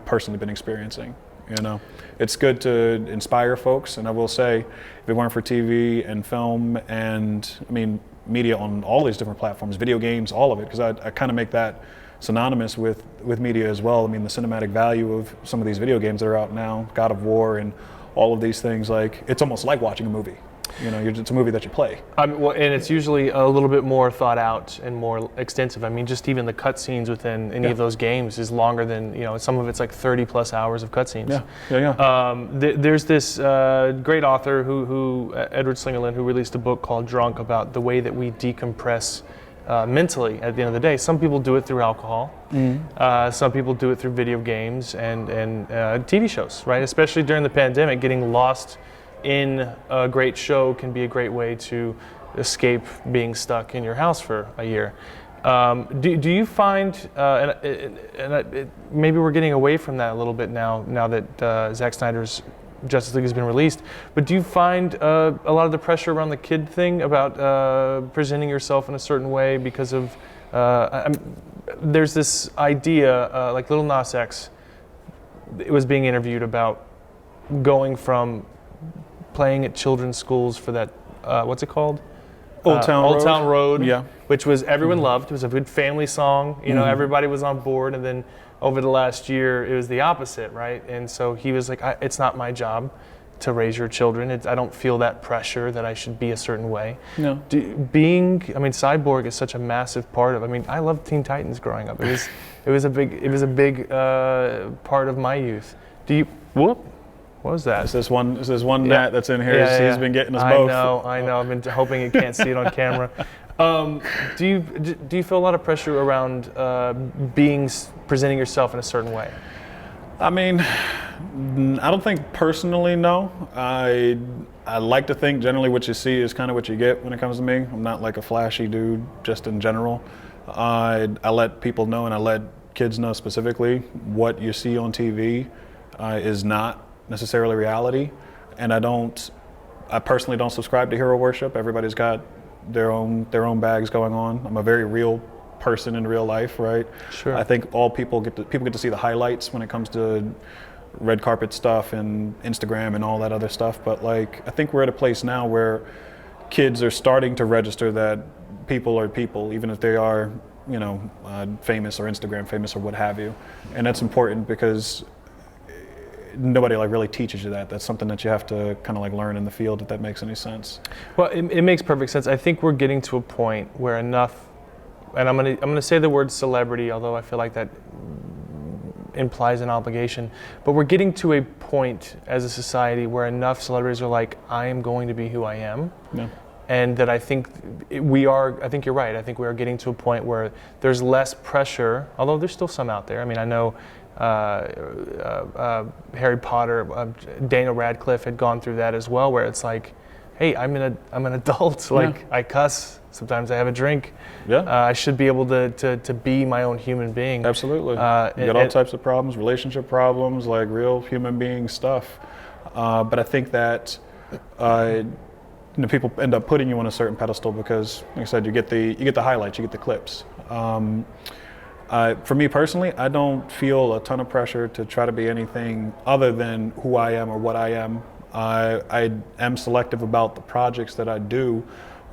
[SPEAKER 3] personally been experiencing. You know, it's good to inspire folks, and I will say, if it weren't for TV and film and I mean media on all these different platforms, video games, all of it, because I kind of make that synonymous with media as well. I mean, the cinematic value of some of these video games that are out now, God of War and all of these things, like it's almost like watching a movie. You know, it's a movie that you play.
[SPEAKER 2] Well, and it's usually a little bit more thought out and more extensive. I mean, just even the cutscenes within any of those games is longer than, you know, some of it's like 30 plus hours of cutscenes.
[SPEAKER 3] Yeah.
[SPEAKER 2] There's this great author who Edward Slingerland, who released a book called Drunk about the way that we decompress mentally at the end of the day. Some people do it through alcohol. Some people do it through video games and TV shows, right? Especially during the pandemic, getting lost in a great show can be a great way to escape being stuck in your house for a year. Do you find, maybe we're getting away from that a little bit now that Zack Snyder's Justice League has been released, but do you find a lot of the pressure around the kid thing about presenting yourself in a certain way because of, there's this idea, like Lil Nas X, it was being interviewed about going from playing at children's schools for that, what's it called?
[SPEAKER 3] Old Town
[SPEAKER 2] Road.
[SPEAKER 3] Yeah.
[SPEAKER 2] Which was everyone loved. It was a good family song. You know, everybody was on board. And then over the last year, it was the opposite, right? And so he was like, it's not my job to raise your children. I don't feel that pressure that I should be a certain way.
[SPEAKER 3] No.
[SPEAKER 2] Cyborg is such a massive part of. I mean, I loved Teen Titans growing up. It was a big part of my youth. What was that?
[SPEAKER 3] Is this one Nat that's in here?
[SPEAKER 2] Yeah,
[SPEAKER 3] He's been getting us both.
[SPEAKER 2] I know. I've been hoping you can't see it on camera. Do you feel a lot of pressure around presenting yourself in a certain way?
[SPEAKER 3] I mean, I don't think personally, no. I like to think generally what you see is kind of what you get when it comes to me. I'm not like a flashy dude just in general. I let people know and I let kids know specifically what you see on TV is not necessarily reality, and I personally don't subscribe to hero worship. Everybody's got their own bags going on. I'm a very real person in real life, right?
[SPEAKER 2] Sure.
[SPEAKER 3] I think all people get to see the highlights when it comes to red carpet stuff and Instagram and all that other stuff, but like I think we're at a place now where kids are starting to register that people are people, even if they are, you know, famous or Instagram famous or what have you, and that's important because nobody like really teaches you that. That's something that you have to kind of like learn in the field, if that makes any sense.
[SPEAKER 2] Well, it makes perfect sense. I think we're getting to a point where enough, and I'm gonna say the word celebrity, although I feel like that implies an obligation, but we're getting to a point as a society where enough celebrities are like, I am going to be who I am.
[SPEAKER 3] Yeah.
[SPEAKER 2] and that I think I think you're right. I think we are getting to a point where there's less pressure, although there's still some out there. I mean, I know Harry Potter, Daniel Radcliffe had gone through that as well, where it's like, hey, I'm an adult. Like, I cuss. Sometimes I have a drink.
[SPEAKER 3] Yeah.
[SPEAKER 2] I should be able to be my own human being.
[SPEAKER 3] Absolutely. You got all types of problems, relationship problems, like real human being stuff. But I think that people end up putting you on a certain pedestal because, like I said, you get the highlights, you get the clips. For me personally, I don't feel a ton of pressure to try to be anything other than who I am or what I am. I am selective about the projects that I do,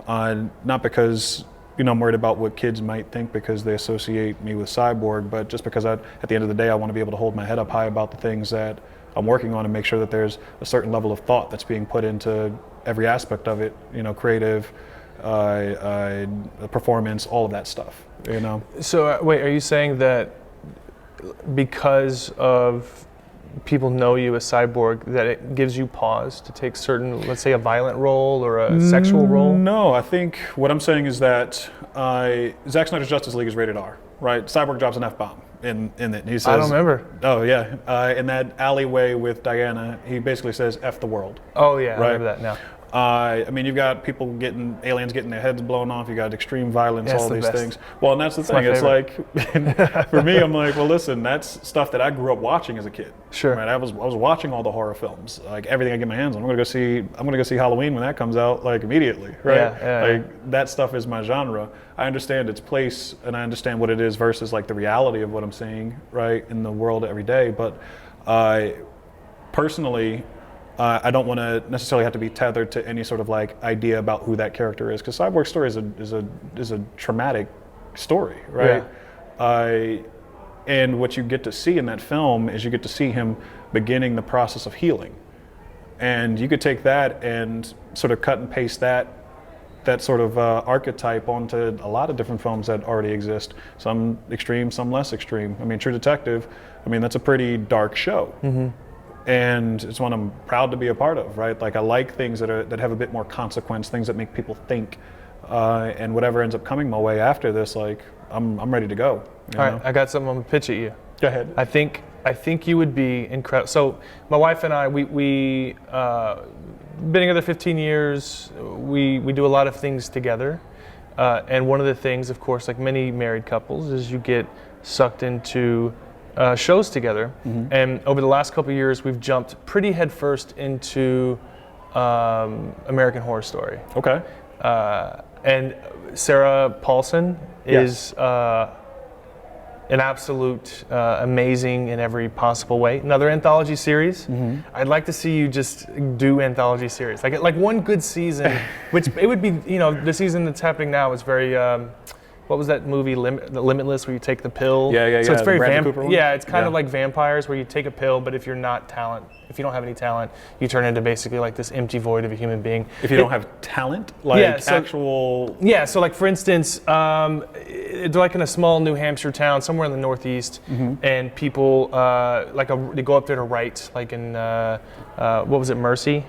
[SPEAKER 3] not because I'm worried about what kids might think because they associate me with Cyborg, but just because at the end of the day, I want to be able to hold my head up high about the things that I'm working on and make sure that there's a certain level of thought that's being put into every aspect of it, creative, performance, all of that stuff,
[SPEAKER 2] So wait, are you saying that because of people know you as Cyborg, that it gives you pause to take certain, let's say, a violent role or a sexual role?
[SPEAKER 3] No, I think what I'm saying is that Zack Snyder's Justice League is rated R, right? Cyborg drops an F-bomb in it. He says,
[SPEAKER 2] I don't remember.
[SPEAKER 3] Oh, yeah. In that alleyway with Diana, he basically says, F the world.
[SPEAKER 2] Oh, yeah,
[SPEAKER 3] right?
[SPEAKER 2] I remember that now.
[SPEAKER 3] You've got aliens getting their heads blown off. You got extreme violence, all these
[SPEAKER 2] best.
[SPEAKER 3] things. Well, and that's the thing. It's like, for me, I'm like, well, listen, that's stuff that I grew up watching as a kid.
[SPEAKER 2] Sure.
[SPEAKER 3] Right? I was watching all the horror films, like everything I get my hands on. I'm gonna go see Halloween when that comes out, like immediately, right?
[SPEAKER 2] Yeah.
[SPEAKER 3] That stuff is my genre. I understand its place and I understand what it is versus like the reality of what I'm seeing, right, in the world every day. But personally, I don't want to necessarily have to be tethered to any sort of like idea about who that character is, because Cyborg's story is a traumatic story, right? Yeah. And what you get to see in that film is you get to see him beginning the process of healing, and you could take that and sort of cut and paste that sort of archetype onto a lot of different films that already exist. Some extreme, some less extreme. I mean, True Detective. I mean, that's a pretty dark show. Mm-hmm. And it's one I'm proud to be a part of, right? Like, I like things that have a bit more consequence, things that make people think, and whatever ends up coming my way after this, like, I'm ready to go.
[SPEAKER 2] All right, I got something I'm gonna pitch at you.
[SPEAKER 3] Go ahead.
[SPEAKER 2] I think you would be incredible. So my wife and I, we been together 15 years. We do a lot of things together, and one of the things, of course, like many married couples, is you get sucked into shows together. Mm-hmm. And over the last couple of years, we've jumped pretty headfirst into American Horror Story.
[SPEAKER 3] Okay.
[SPEAKER 2] And Sarah Paulson is an absolute amazing in every possible way. Another anthology series. Mm-hmm. I'd like to see you just do anthology series, like one good season, which it would be. The season that's happening now is very. What was that movie, Limitless, where you take the pill?
[SPEAKER 3] Yeah.
[SPEAKER 2] So it's very it's kind of
[SPEAKER 3] like
[SPEAKER 2] like vampires, where you take a pill, but if you don't have any talent, you turn into basically like this empty void of a human being.
[SPEAKER 3] If you don't have talent, actual.
[SPEAKER 2] Yeah. So like for instance, they're like in a small New Hampshire town somewhere in the Northeast, mm-hmm. and people they go up there to write, like in what was it, Mercy?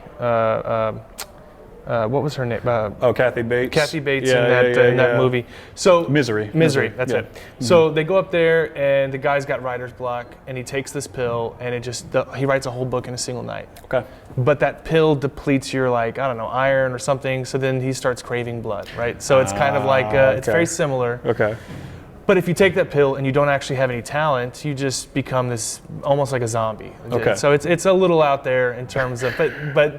[SPEAKER 2] What was her name?
[SPEAKER 3] Kathy Bates.
[SPEAKER 2] Kathy Bates in that movie. So
[SPEAKER 3] Misery.
[SPEAKER 2] That's it. Mm-hmm. So they go up there, and the guy's got writer's block, and he takes this pill, and he writes a whole book in a single night.
[SPEAKER 3] Okay.
[SPEAKER 2] But that pill depletes your iron or something. So then he starts craving blood, right? So it's kind of like it's very similar.
[SPEAKER 3] Okay.
[SPEAKER 2] But if you take that pill and you don't actually have any talent, you just become this almost like a zombie.
[SPEAKER 3] Okay.
[SPEAKER 2] So it's a little out there in terms of, but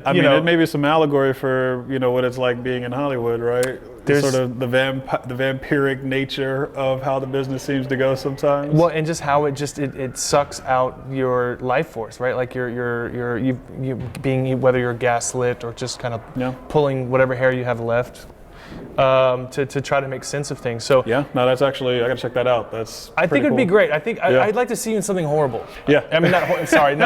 [SPEAKER 3] I mean, it may be some allegory for what it's like being in Hollywood, right? There's sort of the vampiric nature of how the business seems to go sometimes.
[SPEAKER 2] Well, and just how it sucks out your life force, right? Like you being, whether you're gaslit or just kind of pulling whatever hair you have left. To try to make sense of things. So
[SPEAKER 3] that's actually, I gotta check that out.
[SPEAKER 2] I think it'd be great. I think I'd like to see you in something horrible.
[SPEAKER 3] Yeah.
[SPEAKER 2] I mean, not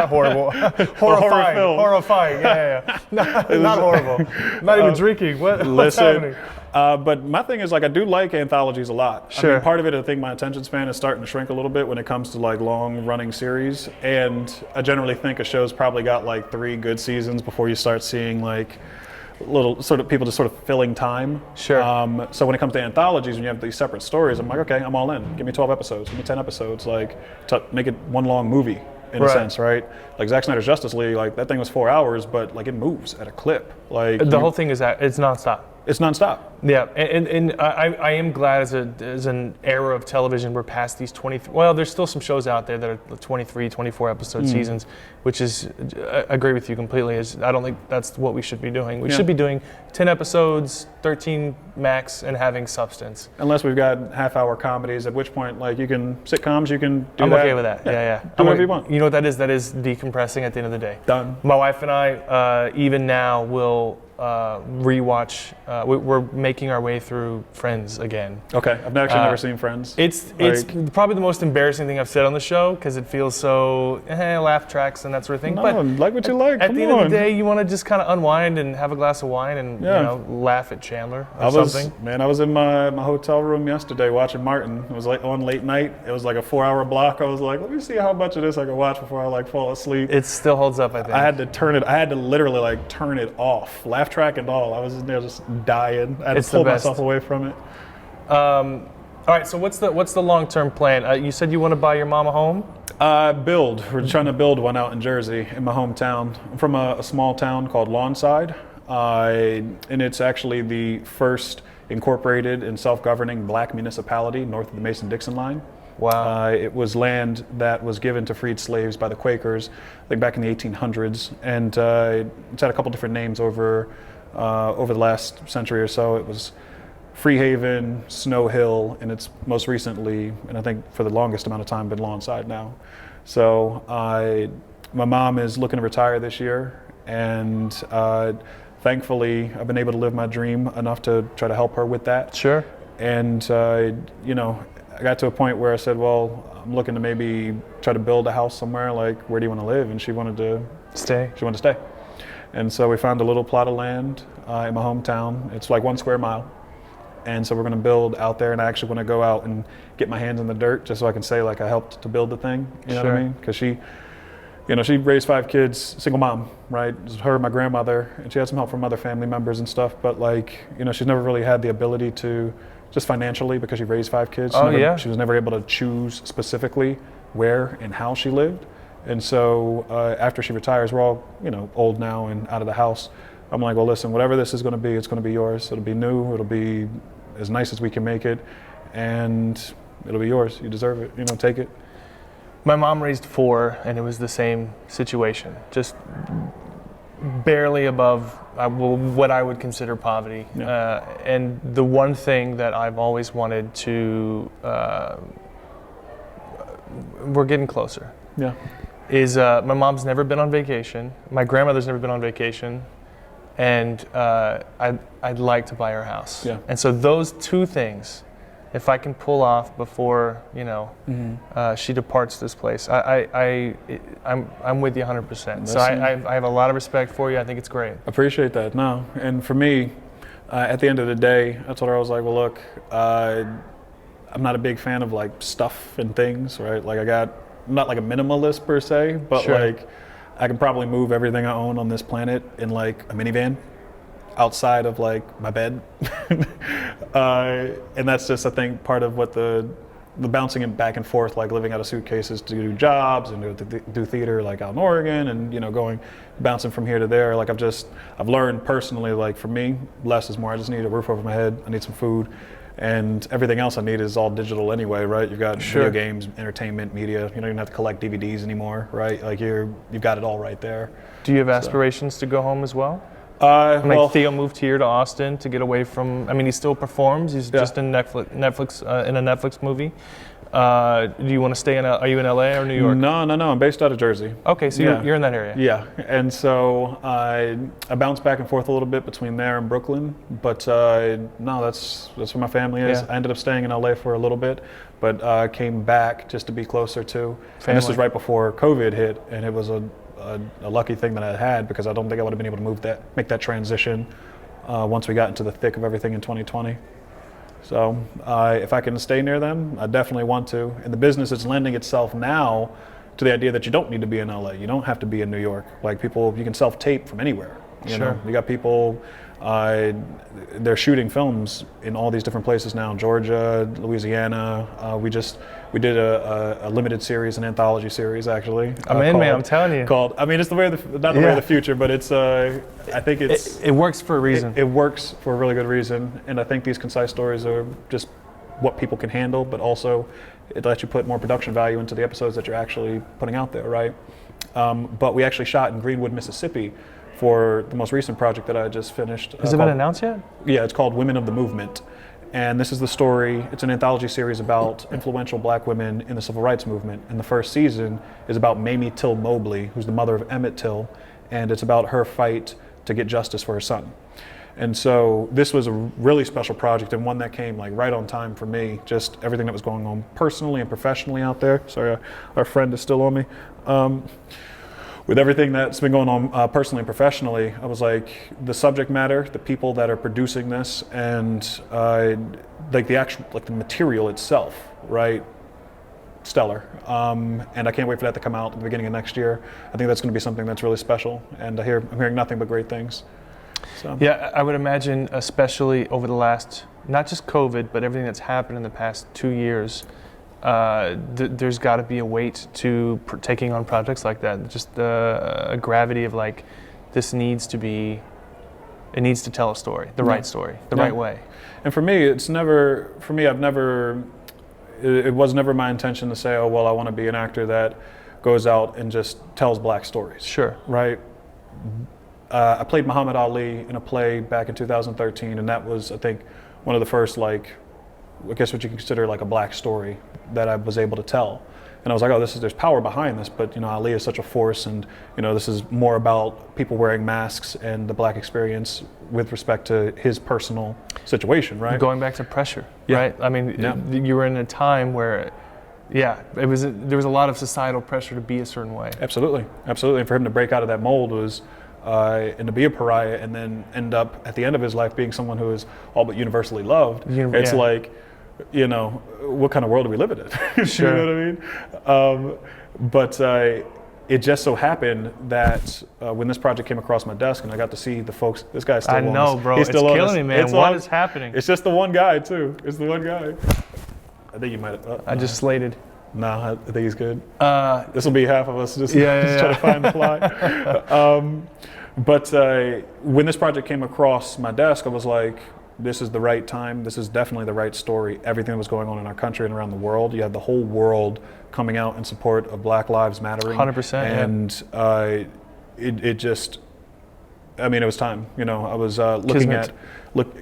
[SPEAKER 2] horrible. Horrifying. Horrifying. Yeah. Not horrible. Not even drinking. What's happening?
[SPEAKER 3] But my thing is, I do like anthologies a lot.
[SPEAKER 2] Sure.
[SPEAKER 3] I mean, part of it, I think my attention span is starting to shrink a little bit when it comes to long running series. And I generally think a show's probably got 3 good seasons before you start seeing little sort of people just sort of filling time.
[SPEAKER 2] Sure.
[SPEAKER 3] So when it comes to anthologies, when you have these separate stories, I'm like, okay, I'm all in. Give me 12 episodes, give me 10 episodes, like to make it one long movie in a sense, right? Like Zack Snyder's Justice League, like that thing was 4 hours, but like it moves at a clip. Like
[SPEAKER 2] The whole thing is that it's nonstop.
[SPEAKER 3] it's nonstop.
[SPEAKER 2] Yeah, and I am glad as an era of television we're past these 23. Well, there's still some shows out there that are 23, 24 episode seasons, which is, I agree with you completely. I don't think that's what we should be doing. We should be doing 10 episodes, 13 max, and having substance.
[SPEAKER 3] Unless we've got half-hour comedies, at which point, like you can sitcoms, you can do
[SPEAKER 2] I'm
[SPEAKER 3] that.
[SPEAKER 2] okay with that. Yeah.
[SPEAKER 3] Do whatever you want.
[SPEAKER 2] You know what that is? That is decompressing at the end of the day.
[SPEAKER 3] Done.
[SPEAKER 2] My wife and I, even now, will rewatch. We're making our way through Friends again.
[SPEAKER 3] Okay, I've actually never seen Friends.
[SPEAKER 2] It's
[SPEAKER 3] Like-
[SPEAKER 2] probably the most embarrassing thing I've said on the show because it feels so laugh tracks and that sort of thing.
[SPEAKER 3] No,
[SPEAKER 2] But
[SPEAKER 3] like what you like.
[SPEAKER 2] at
[SPEAKER 3] Come
[SPEAKER 2] the end
[SPEAKER 3] on.
[SPEAKER 2] of the day, you want to just kind of unwind and have a glass of wine and laugh at Chandler or something.
[SPEAKER 3] I was in my hotel room yesterday watching Martin. It was like on late night. It was like a 4-hour block. I was like, let me see how much of this I can watch before I like fall asleep.
[SPEAKER 2] It still holds up, I think.
[SPEAKER 3] I had to literally like turn it off, laugh track and all. I was in there just dying. I had
[SPEAKER 2] It's
[SPEAKER 3] to
[SPEAKER 2] the
[SPEAKER 3] pull
[SPEAKER 2] best.
[SPEAKER 3] myself away from it.
[SPEAKER 2] All right, so what's the long-term plan? You said you want to buy your mom a home?
[SPEAKER 3] We're trying to build one out in Jersey, in my hometown. I'm from a small town called Lawnside, and it's actually the first incorporated and self-governing black municipality north of the Mason-Dixon line.
[SPEAKER 2] Wow.
[SPEAKER 3] It was land that was given to freed slaves by the Quakers, I think back in the 1800s, and it's had a couple different names over the last century or so. It was Freehaven, Snow Hill, and it's most recently, and I think for the longest amount of time, been Lawnside now. So my mom is looking to retire this year, and thankfully I've been able to live my dream enough to try to help her with that.
[SPEAKER 2] Sure.
[SPEAKER 3] And I got to a point where I said, well, I'm looking to maybe try to build a house somewhere. Like, where do you want to live? And she wanted to
[SPEAKER 2] Stay.
[SPEAKER 3] stay. And so we found a little plot of land in my hometown. It's like 1 square mile. And so we're going to build out there, and I actually want to go out and get my hands in the dirt just so I can say like I helped to build the thing. You know what I mean? Because she raised 5 kids, single mom, right? It was her, my grandmother, and she had some help from other family members and stuff. But like, she's never really had the ability to, just financially, because she raised 5 kids. She was never able to choose specifically where and how she lived. And so after she retires, we're all old now and out of the house. I'm like, well, listen, whatever this is going to be, it's going to be yours. It'll be new. It'll be as nice as we can make it, and it'll be yours. You deserve it. Take it.
[SPEAKER 2] My mom raised 4, and it was the same situation. Just barely above what I would consider poverty.
[SPEAKER 3] Yeah.
[SPEAKER 2] And the one thing that I've always wanted to, we're getting closer,
[SPEAKER 3] Yeah.
[SPEAKER 2] is my mom's never been on vacation. My grandmother's never been on vacation. And I'd like to buy her house.
[SPEAKER 3] Yeah.
[SPEAKER 2] And so those 2 things, if I can pull off before she departs this place, I'm with you 100%. So I have a lot of respect for you. I think it's great.
[SPEAKER 3] Appreciate that. No, and for me, at the end of the day, I told her, I was like, well, look, I'm not a big fan of like stuff and things, right? Like I'm not like a minimalist per se, but
[SPEAKER 2] Sure.
[SPEAKER 3] like I can probably move everything I own on this planet in like a minivan outside of like my bed. And that's just, I think, part of what the bouncing it back and forth, like living out of suitcases to do jobs and do theater like out in Oregon, and going bouncing from here to there. Like I've learned personally, like for me, less is more. I just need a roof over my head. I need some food. And everything else I need is all digital anyway, right? You've got video games, entertainment, media. You don't even have to collect DVDs anymore, right? Like you've got it all right there.
[SPEAKER 2] Do you have aspirations to go home as well?
[SPEAKER 3] Well,
[SPEAKER 2] Theo moved here to Austin to get away from. I mean, he still performs. He's just in Netflix in a Netflix movie. Do you want to stay in? Are you in LA or New York?
[SPEAKER 3] No. I'm based out of Jersey.
[SPEAKER 2] Okay, so you're in that area.
[SPEAKER 3] Yeah, and so I bounce back and forth a little bit between there and Brooklyn, but no, that's where my family is.
[SPEAKER 2] Yeah.
[SPEAKER 3] I ended up staying in LA for a little bit, but came back just to be closer to. And this was right before COVID hit, and it was a lucky thing that I had, because I don't think I would have been able to make that transition once we got into the thick of everything in 2020. So if I can stay near them, I definitely want to. And the business is lending itself now to the idea that you don't need to be in LA. You don't have to be in New York. Like you can self-tape from anywhere. You
[SPEAKER 2] Sure.
[SPEAKER 3] know, you got people. They're shooting films in all these different places now. Georgia, Louisiana. We did a limited series, an anthology series actually.
[SPEAKER 2] I'm in, man. I'm telling you.
[SPEAKER 3] Called. I mean, it's the way of the not the way
[SPEAKER 2] Yeah.
[SPEAKER 3] of the future, but it's. I think it's.
[SPEAKER 2] It works for a reason.
[SPEAKER 3] It works for a really good reason, and I think these concise stories are just what people can handle, but also it lets you put more production value into the episodes that you're actually putting out there, right? But we actually shot in Greenwood, Mississippi for the most recent project that I just finished.
[SPEAKER 2] Has it been announced yet?
[SPEAKER 3] Yeah, it's called Women of the Movement. And this is the story, it's an anthology series about influential black women in the civil rights movement. And the first season is about Mamie Till Mobley, who's the mother of Emmett Till, and it's about her fight to get justice for her son. And so this was a really special project and one that came like right on time for me, just everything that was going on personally and professionally out there. Sorry, our friend is still on me. With everything that's been going on personally and professionally, I was like, the subject matter, the people that are producing this, and like the actual, like the material itself, right? Stellar. And I can't wait for that to come out at the beginning of next year. I think that's going to be something that's really special, and I'm hearing nothing but great things. So.
[SPEAKER 2] Yeah, I would imagine, especially over the last, not just COVID, but everything that's happened in the past 2 years, there's got to be a weight to taking on projects like that. Just a gravity of like, it needs to tell a story, the right story, the right way.
[SPEAKER 3] And for me, it was never my intention to say, oh, well, I want to be an actor that goes out and just tells black stories.
[SPEAKER 2] Sure.
[SPEAKER 3] Right? I played Muhammad Ali in a play back in 2013, and that was, I think, one of the first, like, I guess what you consider like a black story that I was able to tell. And I was like, oh, there's power behind this, but Ali is such a force, and this is more about people wearing masks and the black experience with respect to his personal situation, right?
[SPEAKER 2] Going back to pressure,
[SPEAKER 3] Yeah.
[SPEAKER 2] right? I mean, you were in a time where, there was a lot of societal pressure to be a certain way.
[SPEAKER 3] Absolutely. And for him to break out of that mold was, and to be a pariah and then end up at the end of his life being someone who is all but universally loved. It's like, what kind of world do we live in?
[SPEAKER 2] Sure.
[SPEAKER 3] You know what I mean? But it just so happened that when this project came across my desk and I got to see the folks, this guy's still on
[SPEAKER 2] I know,
[SPEAKER 3] us.
[SPEAKER 2] bro.
[SPEAKER 3] He's
[SPEAKER 2] It's
[SPEAKER 3] still on
[SPEAKER 2] killing
[SPEAKER 3] us.
[SPEAKER 2] me, man.
[SPEAKER 3] It's
[SPEAKER 2] What
[SPEAKER 3] on-
[SPEAKER 2] is happening?
[SPEAKER 3] It's just the one guy, too. It's the one guy. I think you might have.
[SPEAKER 2] I just slated.
[SPEAKER 3] Nah, I think he's good. This will be half of us just
[SPEAKER 2] Yeah.
[SPEAKER 3] trying to find the fly. But when this project came across my desk, I was like, this is the right time. This is definitely the right story. Everything that was going on in our country and around the world. You had the whole world coming out in support of Black Lives Mattering.
[SPEAKER 2] 100%.
[SPEAKER 3] And it just, I mean, it was time. I was looking
[SPEAKER 2] Kismet.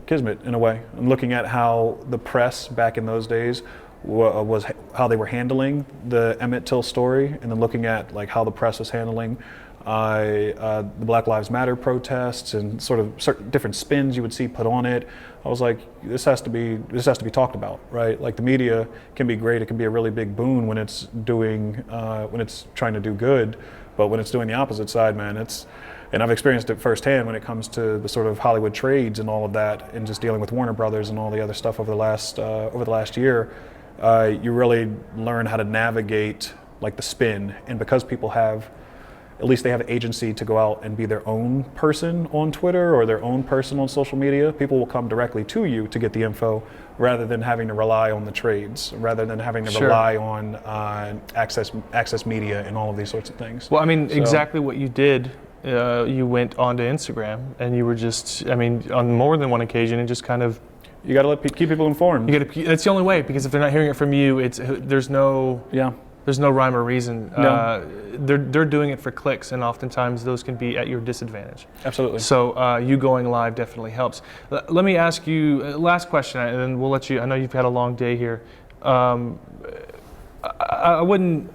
[SPEAKER 3] Kismet in a way. I'm looking at how the press back in those days was how they were handling the Emmett Till story, and then looking at like how the press was handling the Black Lives Matter protests and sort of certain different spins you would see put on it. I was like, this has to be talked about, right? Like the media can be great, it can be a really big boon when it's trying to do good, but when it's doing the opposite side, man, and I've experienced it firsthand when it comes to the sort of Hollywood trades and all of that, and just dealing with Warner Brothers and all the other stuff over the last year. You really learn how to navigate like the spin, and because people have agency to go out and be their own person on Twitter or their own person on social media, people will come directly to you to get the info rather than having to rely on the trades, rather than having to
[SPEAKER 2] Sure.
[SPEAKER 3] rely on access media and all of these sorts of things.
[SPEAKER 2] Well, I mean,
[SPEAKER 3] So-
[SPEAKER 2] exactly what you did. You went onto Instagram and you were just, on more than one occasion, and just kind of.
[SPEAKER 3] You got to keep people informed.
[SPEAKER 2] That's the only way, because if they're not hearing it from you, there's no rhyme or reason.
[SPEAKER 3] No.
[SPEAKER 2] They're doing it for clicks, and oftentimes those can be at your disadvantage.
[SPEAKER 3] Absolutely.
[SPEAKER 2] So you going live definitely helps. Let me ask you last question, and then we'll let you. I know you've had a long day here. I wouldn't.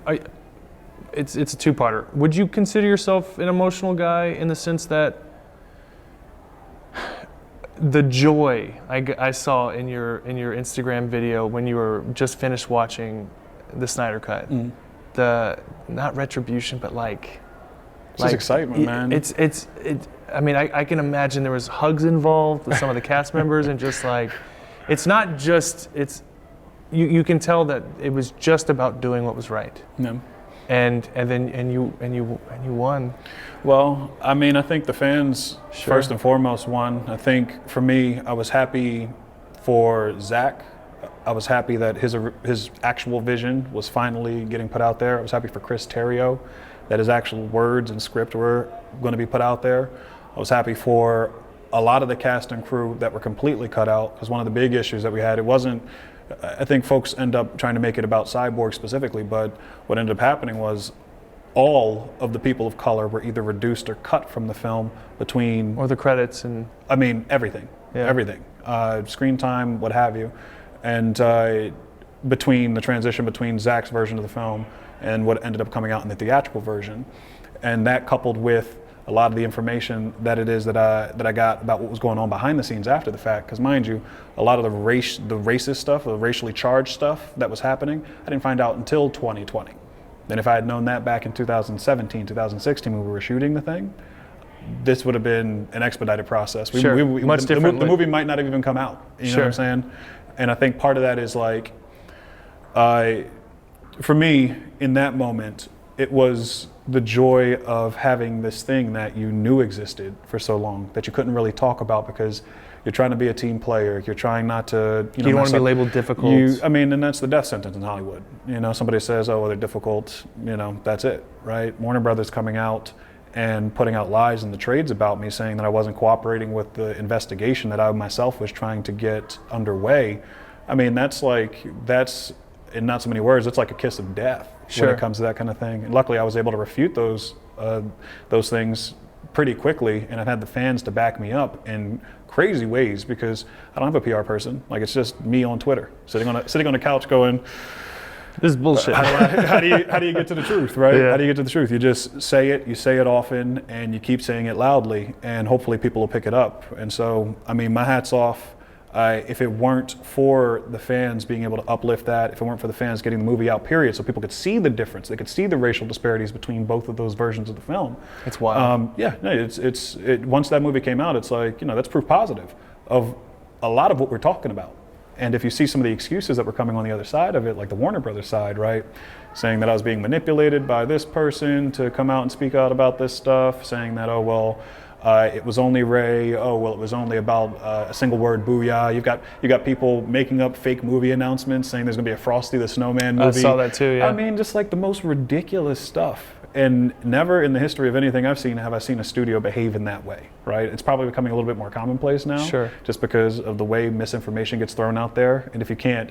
[SPEAKER 2] It's a two-parter. Would you consider yourself an emotional guy in the sense that the joy I saw in your Instagram video when you were just finished watching the Snyder Cut, the not retribution, but
[SPEAKER 3] It's just excitement, man.
[SPEAKER 2] I can imagine there was hugs involved with some of the cast members, and just like, it's not just you can tell that it was just about doing what was right.
[SPEAKER 3] No.
[SPEAKER 2] and you won.
[SPEAKER 3] Well, I mean, I think the fans
[SPEAKER 2] Sure.
[SPEAKER 3] first and foremost won. I think for me, I was happy for Zach. I was happy that his actual vision was finally getting put out there. I was happy for Chris Terrio that his actual words and script were going to be put out there. I was happy for a lot of the cast and crew that were completely cut out, because one of the big issues that we had, it wasn't, I think folks end up trying to make it about Cyborg specifically, but what ended up happening was all of the people of color were either reduced or cut from the film between,
[SPEAKER 2] Or the credits and
[SPEAKER 3] I mean, everything,
[SPEAKER 2] Yeah.
[SPEAKER 3] everything, screen time, what have you, and between the transition between Zach's version of the film and what ended up coming out in the theatrical version, and that coupled with a lot of the information that I got about what was going on behind the scenes after the fact, because mind you, a lot of the racist stuff, the racially charged stuff that was happening, I didn't find out until 2020. And if I had known that back in 2017, 2016 when we were shooting the thing, this would have been an expedited process.
[SPEAKER 2] Sure. Much differently.
[SPEAKER 3] The movie might not have even come out. You know what I'm saying? And I think part of that is like, for me, in that moment, it was the joy of having this thing that you knew existed for so long that you couldn't really talk about because you're trying to be a team player. You're trying not to,
[SPEAKER 2] you don't want to be labeled difficult.
[SPEAKER 3] And that's the death sentence in Hollywood. Somebody says, oh, well, they're difficult. That's it, right? Warner Brothers coming out and putting out lies in the trades about me, saying that I wasn't cooperating with the investigation that I myself was trying to get underway. I mean, that's in not so many words, it's like a kiss of death when it comes to that kind of thing. And luckily, I was able to refute those things pretty quickly, and I've had the fans to back me up in crazy ways because I don't have a PR person. Like, it's just me on Twitter, sitting on a couch going,
[SPEAKER 2] this is bullshit.
[SPEAKER 3] how do you get to the truth, right?
[SPEAKER 2] Yeah.
[SPEAKER 3] How do you get to the truth? You just say it, you say it often, and you keep saying it loudly, and hopefully people will pick it up. And so, I mean, my hat's off. If it weren't for the fans being able to uplift that, if it weren't for the fans getting the movie out, period, so people could see the difference, they could see the racial disparities between both of those versions of the film.
[SPEAKER 2] It's wild.
[SPEAKER 3] Once that movie came out, it's like, that's proof positive of a lot of what we're talking about. And if you see some of the excuses that were coming on the other side of it, like the Warner Brothers side, right, saying that I was being manipulated by this person to come out and speak out about this stuff, saying that, oh, well, it was only Ray. Oh, well, it was only about a single word, booyah. You got people making up fake movie announcements saying there's going to be a Frosty the Snowman movie.
[SPEAKER 2] I saw that too, yeah.
[SPEAKER 3] I mean, just like the most ridiculous stuff. And never in the history of anything I've seen have I seen a studio behave in that way, right? It's probably becoming a little bit more commonplace now.
[SPEAKER 2] Sure.
[SPEAKER 3] Just because of the way misinformation gets thrown out there. And if you can't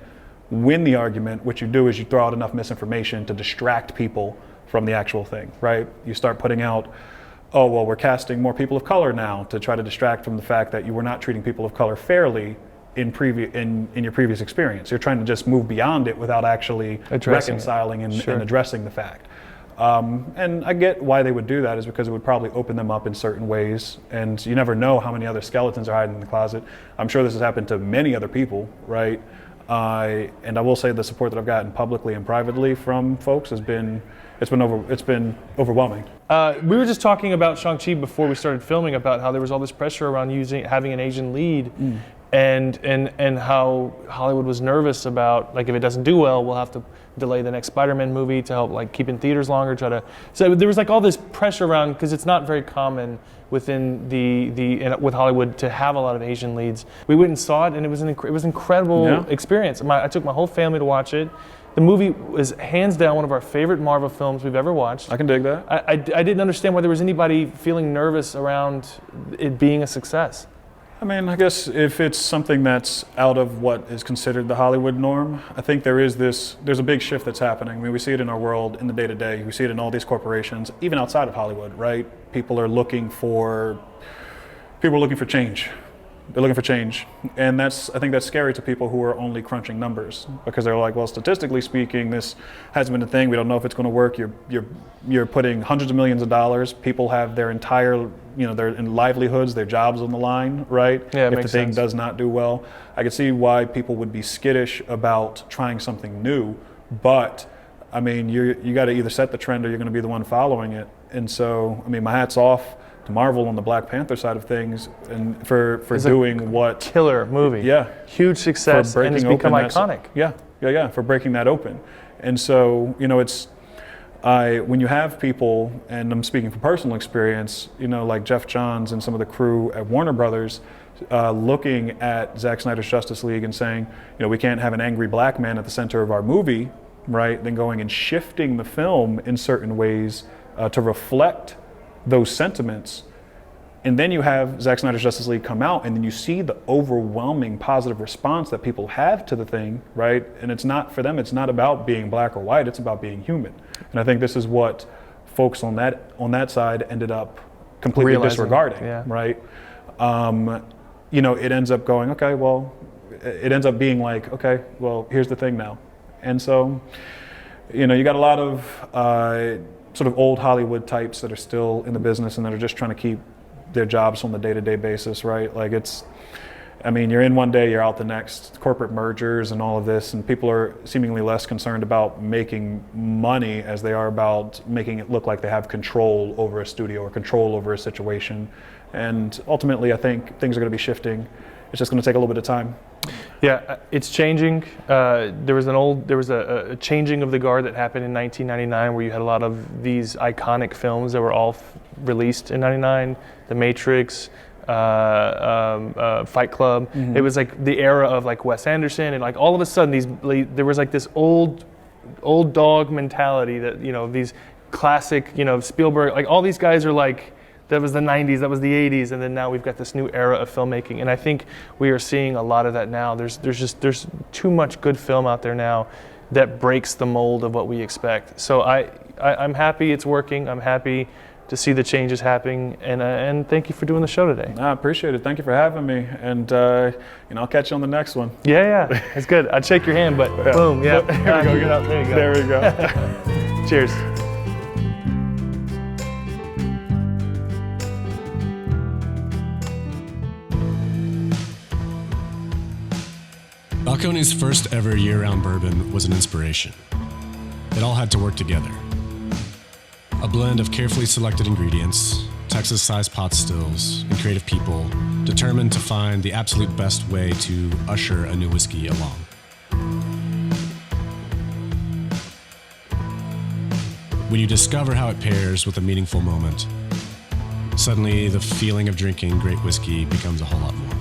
[SPEAKER 3] win the argument, what you do is you throw out enough misinformation to distract people from the actual thing, right? You start putting out, oh, well, we're casting more people of color now to try to distract from the fact that you were not treating people of color fairly in your previous experience. You're trying to just move beyond it without actually reconciling and addressing the fact. And I get why they would do that, is because it would probably open them up in certain ways, and you never know how many other skeletons are hiding in the closet. I'm sure this has happened to many other people, right? And I will say the support that I've gotten publicly and privately from folks has been overwhelming.
[SPEAKER 2] We were just talking about Shang-Chi before we started filming, about how there was all this pressure around having an Asian lead, and how Hollywood was nervous about, like, if it doesn't do well, we'll have to delay the next Spider-Man movie to help, like, keep in theaters longer. So there was like all this pressure around, because it's not very common within with Hollywood to have a lot of Asian leads. We went and saw it, and it was an incredible experience. I took my whole family to watch it. The movie was hands down one of our favorite Marvel films we've ever watched.
[SPEAKER 3] I can dig that.
[SPEAKER 2] I didn't understand why there was anybody feeling nervous around it being a success.
[SPEAKER 3] I mean, I guess if it's something that's out of what is considered the Hollywood norm, I think there's a big shift that's happening. I mean, we see it in our world in the day-to-day. We see it in all these corporations, even outside of Hollywood, right? People are looking for change. They're looking for change. And I think that's scary to people who are only crunching numbers, because they're like, well, statistically speaking, this hasn't been a thing. We don't know if it's going to work. You're putting hundreds of millions of dollars. People have their entire, their livelihoods, their jobs on the line, right?
[SPEAKER 2] Yeah,
[SPEAKER 3] if the thing does not do well. I can see why people would be skittish about trying something new, but I mean, you got to either set the trend or you're going to be the one following it. And so, I mean, my hat's off to Marvel on the Black Panther side of things, and for doing what
[SPEAKER 2] killer movie.
[SPEAKER 3] Yeah,
[SPEAKER 2] huge success, and it's become iconic.
[SPEAKER 3] For breaking that open. And so, when you have people, and I'm speaking from personal experience, like Jeff Johns and some of the crew at Warner Brothers, looking at Zack Snyder's Justice League and saying, we can't have an angry black man at the center of our movie, right? Then going and shifting the film in certain ways to reflect those sentiments. And then you have Zack Snyder's Justice League come out, and then you see the overwhelming positive response that people have to the thing, right? And it's not, for them, it's not about being black or white, it's about being human. And I think this is what folks on that side ended up completely disregarding, right? It ends up going, okay, well, it ends up being like, okay, well, here's the thing now. And so, you got a lot of sort of old Hollywood types that are still in the business and that are just trying to keep their jobs on the day-to-day basis, right? Like you're in one day, you're out the next. Corporate mergers and all of this, and people are seemingly less concerned about making money as they are about making it look like they have control over a studio or control over a situation. And ultimately, I think things are going to be shifting. It's just going to take a little bit of time.
[SPEAKER 2] Yeah, it's changing. There was a changing of the guard that happened in 1999, where you had a lot of these iconic films that were all released in '99, The Matrix, Fight Club. Mm-hmm. It was like the era of like Wes Anderson, and like all of a sudden there was like this old dog mentality that these classic Spielberg, like all these guys are like. That was the 90s, that was the 80s, and then now we've got this new era of filmmaking. And I think we are seeing a lot of that now. There's too much good film out there now that breaks the mold of what we expect. So I'm happy it's working. I'm happy to see the changes happening, and thank you for doing the show today.
[SPEAKER 3] I appreciate it. Thank you for having me, and I'll catch you on the next one.
[SPEAKER 2] Yeah, it's good. I'd shake your hand, but boom, yeah. There we go.
[SPEAKER 3] There we go.
[SPEAKER 2] Cheers.
[SPEAKER 1] Balcones' first ever year-round bourbon was an inspiration. It all had to work together. A blend of carefully selected ingredients, Texas-sized pot stills, and creative people determined to find the absolute best way to usher a new whiskey along. When you discover how it pairs with a meaningful moment, suddenly the feeling of drinking great whiskey becomes a whole lot more.